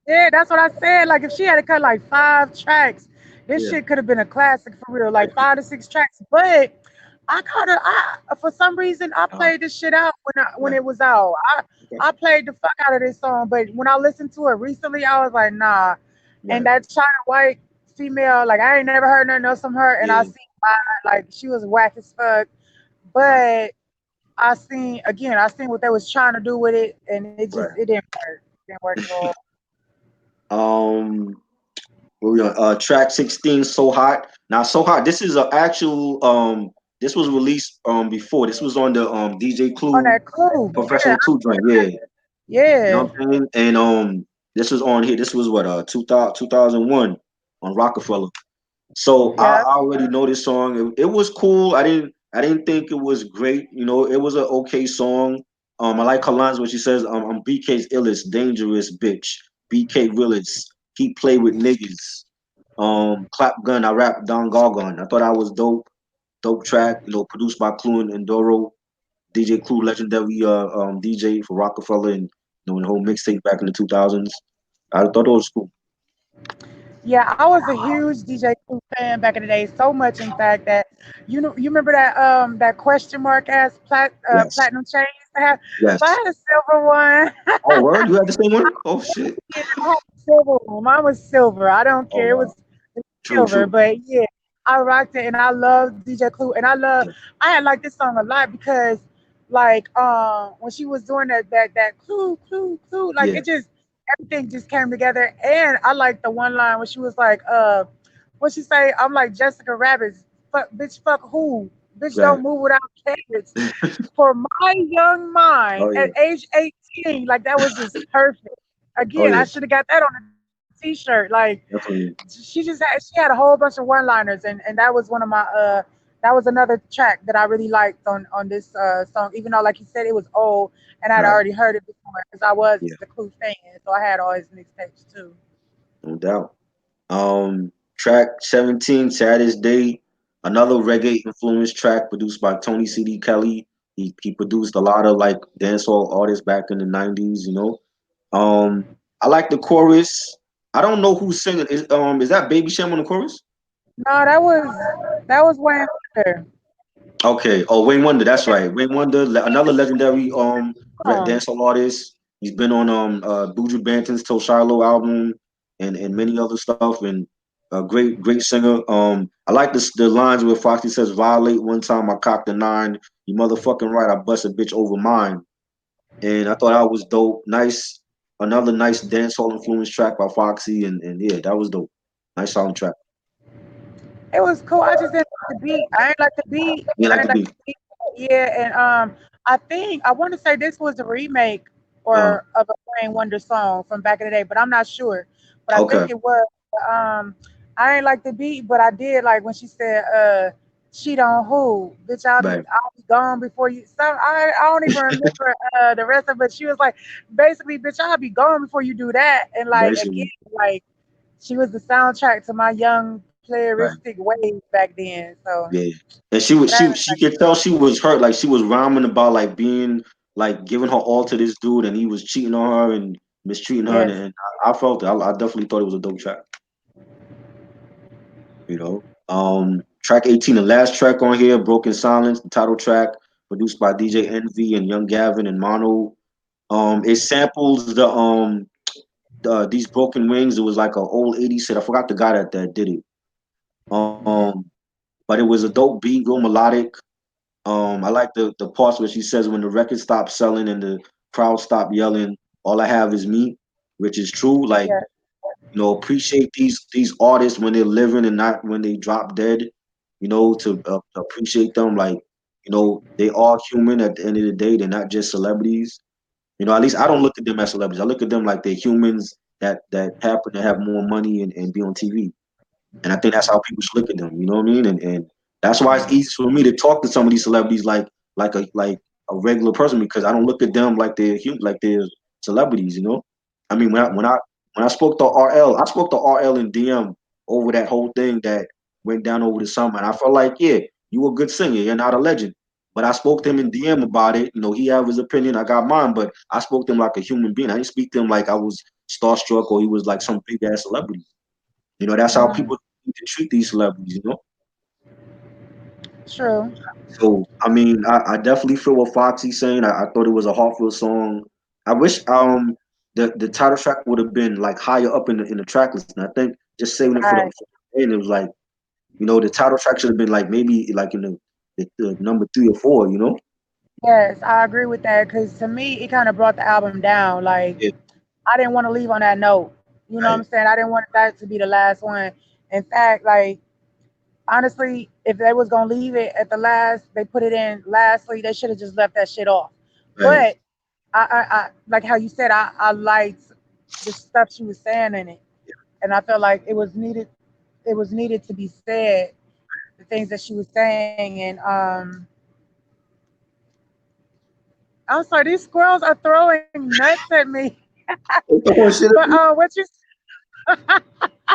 Speaker 2: Yeah, that's what I said. Like if she had to cut like 5 tracks, this
Speaker 1: yeah,
Speaker 2: shit could have been a classic for real, like 5 to 6 tracks. But I for some reason I
Speaker 1: uh,
Speaker 2: played this shit out when
Speaker 1: right,
Speaker 2: it was out.
Speaker 1: okay,
Speaker 2: I played the fuck out of this song, but when I listened to it recently, I was like, nah. And
Speaker 1: right,
Speaker 2: that China white female, like I ain't never heard nothing else from her, and I
Speaker 1: yeah,
Speaker 2: seen like she was whack as fuck.
Speaker 1: uh,
Speaker 2: But I seen what they was trying to do with it, and
Speaker 1: right.
Speaker 2: it didn't work. It didn't work at all.
Speaker 1: Um, where we on? Track 16, So Hot. Now, So Hot. This is a actual. This was released before. This was on the DJ
Speaker 2: On
Speaker 1: Clue
Speaker 2: that clue, yeah,
Speaker 1: Professional Clue joint. Yeah, you know
Speaker 2: yeah,
Speaker 1: what I'm saying. And this was on here. This was what 2001 on Rockefeller. So
Speaker 2: yeah.
Speaker 1: I already know this song. It was cool. I didn't think it was great. It was an okay song. I like her lines when she says, "I'm BK's illest, dangerous bitch. BK realest. He play with niggas. Clap gun. I rap Don Gargon. I thought I was dope. Dope track. Produced by Clue and Doro. DJ Clue, legendary DJ for Rockefeller and the whole mixtape back in the 2000s. I thought it was cool.
Speaker 2: Yeah, I was a huge DJ Clue fan back in the day. So much, in fact, that you remember that question mark ass
Speaker 1: Yes.
Speaker 2: platinum chain you used to have.
Speaker 1: Yes.
Speaker 2: So I had a silver one.
Speaker 1: Oh, word? You had the same one? Oh shit.
Speaker 2: Yeah, I had a silver one. Mine was silver. I don't
Speaker 1: Oh
Speaker 2: care.
Speaker 1: wow.
Speaker 2: It was
Speaker 1: True,
Speaker 2: silver,
Speaker 1: true.
Speaker 2: but yeah, I rocked it, and I love DJ Clue, and
Speaker 1: Yeah,
Speaker 2: I had liked this song a lot because like when she was doing that clue, like
Speaker 1: yeah,
Speaker 2: it just everything just came together, and I like the one line when she was like what she say, I'm like Jessica Rabbit, fuck bitch, fuck who, bitch
Speaker 1: right.
Speaker 2: don't move without carrots. For my young mind
Speaker 1: Oh yeah.
Speaker 2: at age 18, like that was just perfect.
Speaker 1: Oh
Speaker 2: Again,
Speaker 1: yeah.
Speaker 2: I should have got that on a t-shirt. Like
Speaker 1: Definitely.
Speaker 2: she had a whole bunch of one-liners, and that was one of my that was another track that I really liked on this song, even though like you said it was old and I'd
Speaker 1: Right.
Speaker 2: already heard it before because I was
Speaker 1: Yeah.
Speaker 2: the Clue fan, so I had all his mixtapes too.
Speaker 1: No doubt. Track 17, Saddest Day. Another reggae influenced track produced by Tony C.D. Kelly. He produced a lot of like dancehall artists back in the 90s. I like the chorus. I don't know who's singing. Is that Baby Sham on the chorus?
Speaker 2: No, that was Wayne Wonder.
Speaker 1: Okay. Oh, Wayne Wonder. That's right. Wayne Wonder, another legendary
Speaker 2: Oh,
Speaker 1: dancehall artist. He's been on Buju Banton's Till Shiloh album and many other stuff. And a great singer. I like the lines where Foxy says, "Violate one time, I cocked a nine. You motherfucking right, I bust a bitch over mine." And I thought that was dope. Nice, another nice dancehall influence track by Foxy. And yeah, that was dope. Nice soundtrack.
Speaker 2: it was cool. I just didn't like the beat. I ain't like the beat.
Speaker 1: You
Speaker 2: I
Speaker 1: like
Speaker 2: ain't
Speaker 1: the
Speaker 2: like
Speaker 1: beat?
Speaker 2: the beat. Yeah, and I think I want to say this was a remake
Speaker 1: Uh,
Speaker 2: or of a Wayne Wonder song from back in the day, but I'm not sure. But I
Speaker 1: okay.
Speaker 2: think it was. Um, I ain't like the beat, but I did like when she said, "Cheat on who, bitch?
Speaker 1: Right.
Speaker 2: I'll be gone before you." I don't even remember the rest of it. She was like, basically, "Bitch, I'll be gone before you do that." And like again,
Speaker 1: Basically.
Speaker 2: like she was the soundtrack to my young
Speaker 1: Right.
Speaker 2: playeristic ways back then. So
Speaker 1: Yeah. And she was
Speaker 2: that
Speaker 1: she could tell she was hurt. Like she was rhyming about like being like giving her all to this dude, and he was cheating on her and mistreating her,
Speaker 2: yes,
Speaker 1: and I felt it. I definitely thought it was a dope track. You know. Track 18, the last track on here, Broken Silence, the title track, produced by DJ Envy and Young Gavin and Mono. It samples these broken wings. It was like an old 80s set. I forgot the guy that did it. Um, but it was a dope beat, real melodic. I like the parts where she says when the record stopped selling and the crowd stopped yelling, all I have is me, which is true. Like,
Speaker 2: yes,
Speaker 1: appreciate these artists when they're living and not when they drop dead. To appreciate them. Like, they are human at the end of the day. They're not just celebrities. At least I don't look at them as celebrities. I look at them like they're humans that happen to have more money and be on TV. And I think that's how people should look at them. You know what I mean? And that's why it's easy for me to talk to some of these celebrities like a regular person because I don't look at them like they're human, like they're celebrities. I mean when I spoke to RL, I spoke to RL in DM over that whole thing that went down over the summer, and I felt like, yeah, you a good singer, you're not a legend. But I spoke to him in DM about it. He have his opinion, I got mine, but I spoke to him like a human being. I didn't speak to him like I was starstruck or he was like some big ass celebrity. That's how
Speaker 2: mm,
Speaker 1: people need to treat these celebrities.
Speaker 2: true.
Speaker 1: So I mean, I definitely feel what Foxy's saying. I thought it was a heartfelt song. I wish the title track would have been like higher up in the track list. And I think just saving it
Speaker 2: Right.
Speaker 1: for the end, it was like, the title track should have been like maybe like in the number 3 or 4.
Speaker 2: Yes, I agree with that because to me, it kind of brought the album down. Like,
Speaker 1: Yeah,
Speaker 2: I didn't want to leave on that note. You know what
Speaker 1: right,
Speaker 2: I'm saying? I didn't want that to be the last one. In fact, like, honestly, if they was gonna leave it at the last, they put it in lastly. They should have just left that shit off.
Speaker 1: right,
Speaker 2: But I like how you said, I liked the stuff she was saying in it, and I felt like it was needed. It was needed to be said. The things that she was saying, and I'm sorry, these squirrels are throwing nuts at me.
Speaker 1: They throwing shit
Speaker 2: But
Speaker 1: at you?
Speaker 2: what you?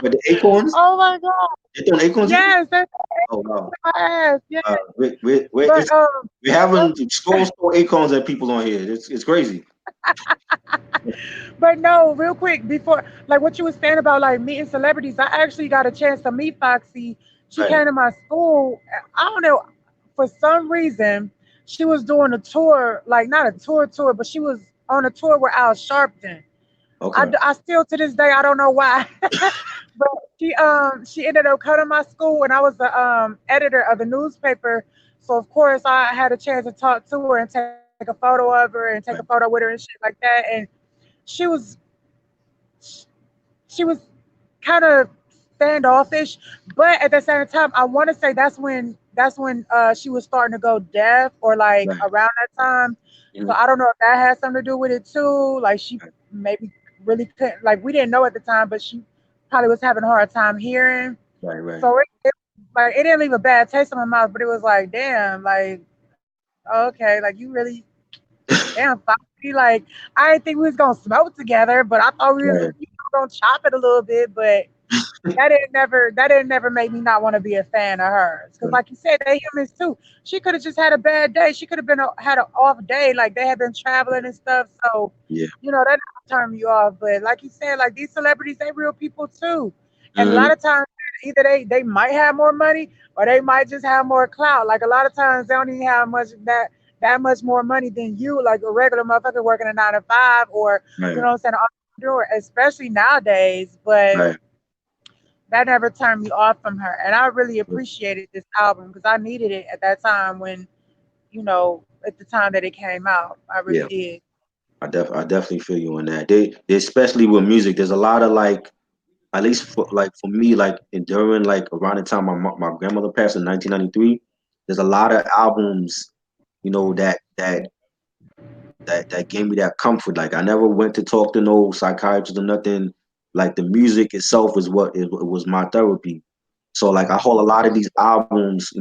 Speaker 1: But the acorns?
Speaker 2: Oh my god!
Speaker 1: They throwing acorns at you?
Speaker 2: Yes, that's
Speaker 1: Oh wow.
Speaker 2: my ass. Yeah,
Speaker 1: It's
Speaker 2: but
Speaker 1: we're having scrolls throw acorns at people on here. It's crazy.
Speaker 2: But no, real quick, before like what you were saying about like meeting celebrities, I actually got a chance to meet Foxy. She
Speaker 1: Right.
Speaker 2: came to my school. I don't know, for some reason, she was doing a tour, like not a tour, but she was on a tour with Al Sharpton.
Speaker 1: Okay.
Speaker 2: I still to this day I don't know why, but she ended up coming to my school, and I was the editor of the newspaper. So of course I had a chance to talk to her and take a photo of her and take a photo with
Speaker 1: Right.
Speaker 2: her and shit like that. And she was she was kind of standoffish, but at the same time, I want to say that's when she was starting to go deaf or like
Speaker 1: Right.
Speaker 2: around that time. So
Speaker 1: Mhm.
Speaker 2: I don't know if that has something to do with it too. Like she
Speaker 1: Right.
Speaker 2: maybe really couldn't, like we didn't know at the time, but she probably was having a hard time hearing.
Speaker 1: Right. Right.
Speaker 2: So like it didn't leave a bad taste in my mouth, but it was like damn, like okay, like you really damn Foxy, like I didn't think we was gonna smoke together, but I thought we was
Speaker 1: Right.
Speaker 2: gonna chop it a little bit, but that didn't never make me not want to be a fan of hers. Because
Speaker 1: Right.
Speaker 2: like you said, they humans too. She could have just had a bad day. She could have had an off day. Like they had been traveling and stuff. So,
Speaker 1: Yeah.
Speaker 2: that never turn you off. But like you said, like these celebrities, they real people too. And a lot
Speaker 1: Hmm.
Speaker 2: of times either they might have more money or they might just have more clout. Like a lot of times they don't even have that much more money than you, like a regular motherfucker working a 9 to 5, or you
Speaker 1: Right.
Speaker 2: know what I'm saying, entrepreneur, especially nowadays. But
Speaker 1: Right.
Speaker 2: that never turned me off from her. And I really appreciated this album because I needed it at that time when, at the time that it came out. I really
Speaker 1: Yeah.
Speaker 2: did.
Speaker 1: I definitely feel you on that. They especially with music. There's a lot of like, at least for me, like during like around the time my grandmother passed in 1993. There's a lot of albums, that gave me that comfort. Like I never went to talk to no psychiatrist or nothing. Like the music itself is what it was my therapy. So like I hold a lot of these albums,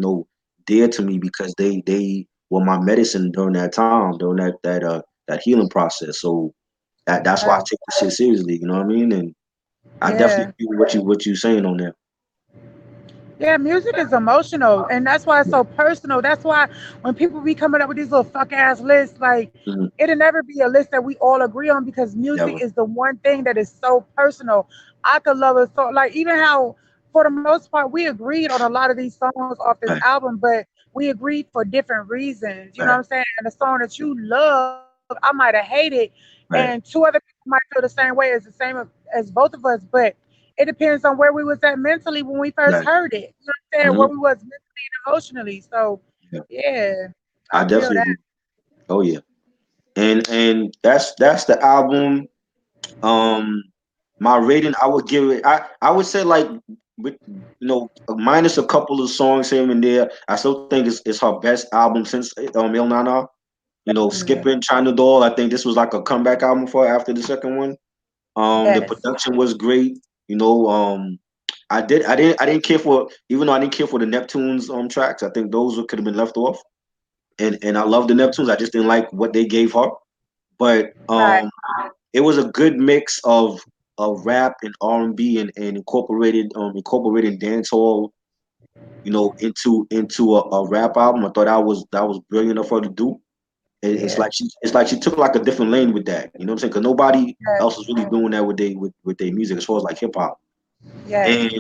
Speaker 1: dear to me because they were my medicine during that time, during that healing process. So that's why I
Speaker 2: Right.
Speaker 1: take this shit seriously. You know what I mean? And I definitely
Speaker 2: Yeah.
Speaker 1: agree with what you saying on that.
Speaker 2: Yeah, music is emotional, and that's why it's so personal. That's why when people be coming up with these little fuck ass lists, like
Speaker 1: Mm-hmm.
Speaker 2: it'll never be a list that we all agree on because music
Speaker 1: Never.
Speaker 2: is the one thing that is so personal. I could love a song, like even how for the most part we agreed on a lot of these songs off this
Speaker 1: Right.
Speaker 2: album, but we agreed for different reasons. You know what
Speaker 1: Right.
Speaker 2: I'm saying? And the song that you love, I might have hated, and two
Speaker 1: Right.
Speaker 2: other people might feel the same way as the same as both of us, but it depends on where we was at mentally when we first
Speaker 1: Right.
Speaker 2: heard it. You know what I'm saying? Where
Speaker 1: Mm-hmm.
Speaker 2: we was mentally and emotionally. So
Speaker 1: Yeah.
Speaker 2: yeah, I
Speaker 1: I
Speaker 2: feel
Speaker 1: definitely
Speaker 2: that.
Speaker 1: agree. Oh yeah. And that's the album. Um, my rating, I would give it. I would say like with minus a couple of songs here and there. I still think it's her best album since Il Nana.
Speaker 2: Mm,
Speaker 1: Skipping China Doll. I think this was like a comeback album for her after the second one. The
Speaker 2: yes,
Speaker 1: production was great. You know, I didn't care for even though I didn't care for the Neptunes tracks. I think those could have been left off. And I love the Neptunes. I just didn't like what they gave her. But
Speaker 2: right,
Speaker 1: it was a good mix of rap and R&B and incorporating dancehall, into a rap album. I thought that was brilliant of her to do. And
Speaker 2: yeah,
Speaker 1: it's like she took like a different lane with that. You know what I'm saying? Because nobody
Speaker 2: yes,
Speaker 1: else is really doing that with their music as far as like hip hop.
Speaker 2: yes,
Speaker 1: And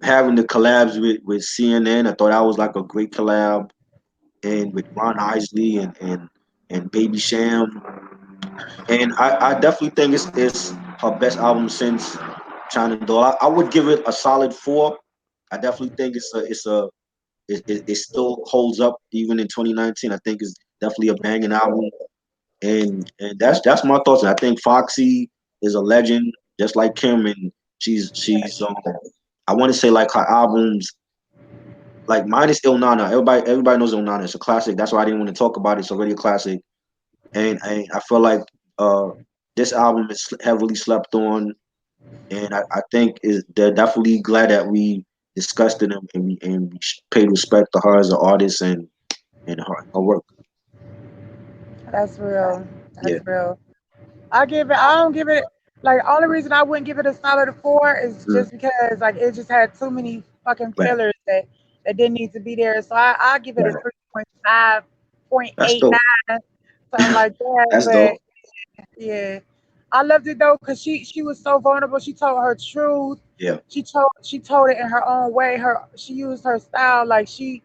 Speaker 1: having the collabs with CNN, I thought that was like a great collab. And with Ron Isley and Baby Sham. And I definitely think it's her best album since China Doll. I would give it a solid 4. I definitely think it still holds up even in 2019. I think it's definitely a banging album, and that's my thoughts. And I think Foxy is a legend, just like Kim, and she's I want to say like her albums, like minus Il Nana. Everybody knows Il Nana. It's a classic. That's why I didn't want to talk about it. It's already a classic, and I feel like uh this album is heavily slept on, and I think they're definitely glad that we discussed it and we paid respect to her as an artist and her work.
Speaker 2: that's real.
Speaker 1: Yeah,
Speaker 2: That's real. I give it. I don't give it. Like only reason I wouldn't give it a solid 4 is
Speaker 1: mm,
Speaker 2: just because like it just had too many fucking
Speaker 1: right,
Speaker 2: fillers that didn't need to be there. So I give it a
Speaker 1: right.
Speaker 2: 3.5,
Speaker 1: That's dope.
Speaker 2: 0.89, something like that.
Speaker 1: That's
Speaker 2: But
Speaker 1: dope.
Speaker 2: yeah, I loved it though because she was so vulnerable. She told her truth.
Speaker 1: Yeah,
Speaker 2: She told it in her own way. She used her style like she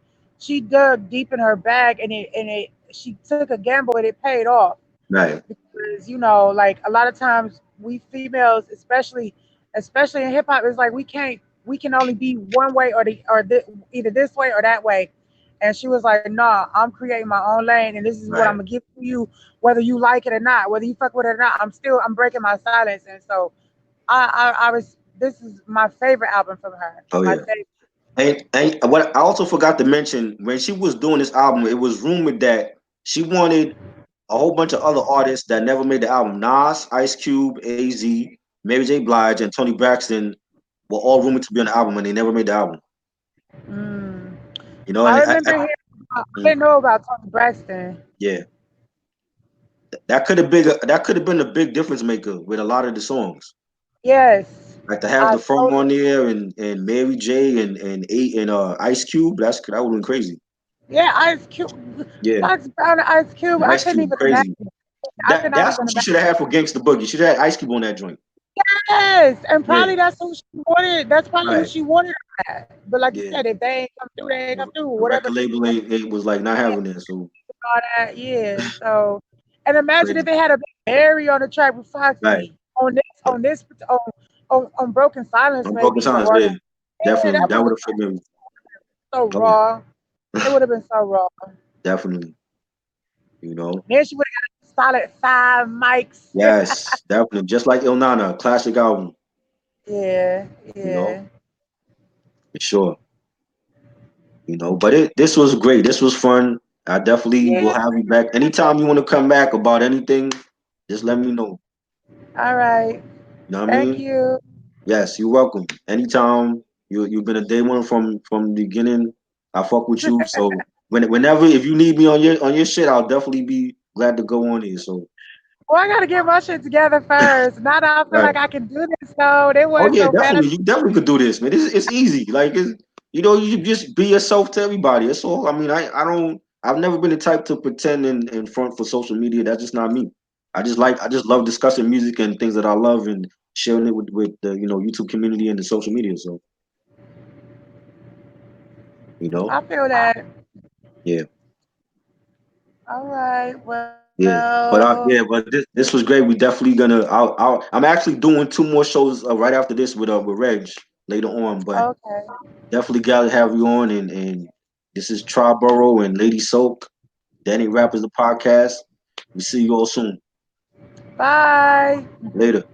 Speaker 2: dug deep in her bag and it she took a gamble and it paid off
Speaker 1: right,
Speaker 2: because like a lot of times we females, especially in hip hop, it's like we can only be one way either this way or that way. And she was like, "Nah, I'm creating my own lane, and this is what I'm
Speaker 1: right.
Speaker 2: gonna give to you, whether you like it or not, whether you fuck with it or not. I'm breaking my silence." And so I was. This is my favorite album from her.
Speaker 1: Oh
Speaker 2: My
Speaker 1: yeah.
Speaker 2: favorite.
Speaker 1: And what I also forgot to mention when she was doing this album, it was rumored that she wanted a whole bunch of other artists that never made the album. Nas, Ice Cube, AZ, Mary J. Blige, and Tony Braxton were all rumored to be on the album, and they never made the album.
Speaker 2: Mm.
Speaker 1: And
Speaker 2: I remember hearing. I didn't know about Tony Braxton.
Speaker 1: yeah, that could have been a big difference maker with a lot of the songs.
Speaker 2: Yes,
Speaker 1: Like to have
Speaker 2: I
Speaker 1: the firm on there and Mary J and Ice Cube, that would have been crazy.
Speaker 2: Yeah, Ice Cube,
Speaker 1: Yeah,
Speaker 2: Fox Brown, and Ice Cube. I
Speaker 1: Ice
Speaker 2: couldn't
Speaker 1: Cube,
Speaker 2: even
Speaker 1: crazy.
Speaker 2: imagine. I could not
Speaker 1: That's
Speaker 2: even
Speaker 1: what you
Speaker 2: imagine.
Speaker 1: should have had for Gangsta Boogie. You should have had Ice Cube on that joint.
Speaker 2: Yes, and
Speaker 1: Yeah,
Speaker 2: probably that's who she wanted. That's probably who
Speaker 1: right.
Speaker 2: she wanted her at. But like you
Speaker 1: Yeah,
Speaker 2: said, if they ain't come through, they ain't come through.
Speaker 1: the
Speaker 2: Whatever
Speaker 1: record label it was like not having that. So
Speaker 2: all that, yeah. So, and imagine
Speaker 1: crazy.
Speaker 2: if they had a big Barry on the track with
Speaker 1: Right.
Speaker 2: Foxy on Broken Silence,
Speaker 1: Broken
Speaker 2: maybe,
Speaker 1: Silence.
Speaker 2: or
Speaker 1: Yeah,
Speaker 2: yeah,
Speaker 1: definitely.
Speaker 2: that would
Speaker 1: That
Speaker 2: have
Speaker 1: would
Speaker 2: been
Speaker 1: have fit me.
Speaker 2: so
Speaker 1: Oh yeah,
Speaker 2: raw. It would have been so raw.
Speaker 1: definitely. You know.
Speaker 2: Then she would have got solid 5 mics.
Speaker 1: Yes, definitely. Just like Il Nana, classic album.
Speaker 2: Yeah,
Speaker 1: You know,
Speaker 2: yeah.
Speaker 1: for sure. But this was great. This was fun. I definitely
Speaker 2: Yeah.
Speaker 1: will have you back anytime you want to come back about anything. Just let me know.
Speaker 2: All right.
Speaker 1: You know what I
Speaker 2: Thank
Speaker 1: mean?
Speaker 2: you.
Speaker 1: Yes, you're welcome. Anytime you've been a day one from the beginning. I fuck with you. So whenever if you need me on your shit, I'll definitely be glad to go on here. So
Speaker 2: Well, I gotta get my shit together first. Now that I feel
Speaker 1: Right.
Speaker 2: like I can do this, though, they
Speaker 1: Oh
Speaker 2: want
Speaker 1: yeah,
Speaker 2: no better.
Speaker 1: definitely. You definitely could do this, man. It's easy. Like you just be yourself to everybody. That's all. I mean, I don't. I've never been the type to pretend in front for social media. That's just not me. I just love discussing music and things that I love and sharing it with the YouTube community and the social media. So you know,
Speaker 2: I feel that.
Speaker 1: yeah,
Speaker 2: All right.
Speaker 1: yeah.
Speaker 2: Well,
Speaker 1: But this was great. We definitely gonna. I'm actually doing two more shows right after this with Reg later on. But
Speaker 2: okay.
Speaker 1: definitely got to have you on. And this is Triborough and Lady Soak. Danny Rappers the podcast. We see you all soon.
Speaker 2: Bye.
Speaker 1: Later.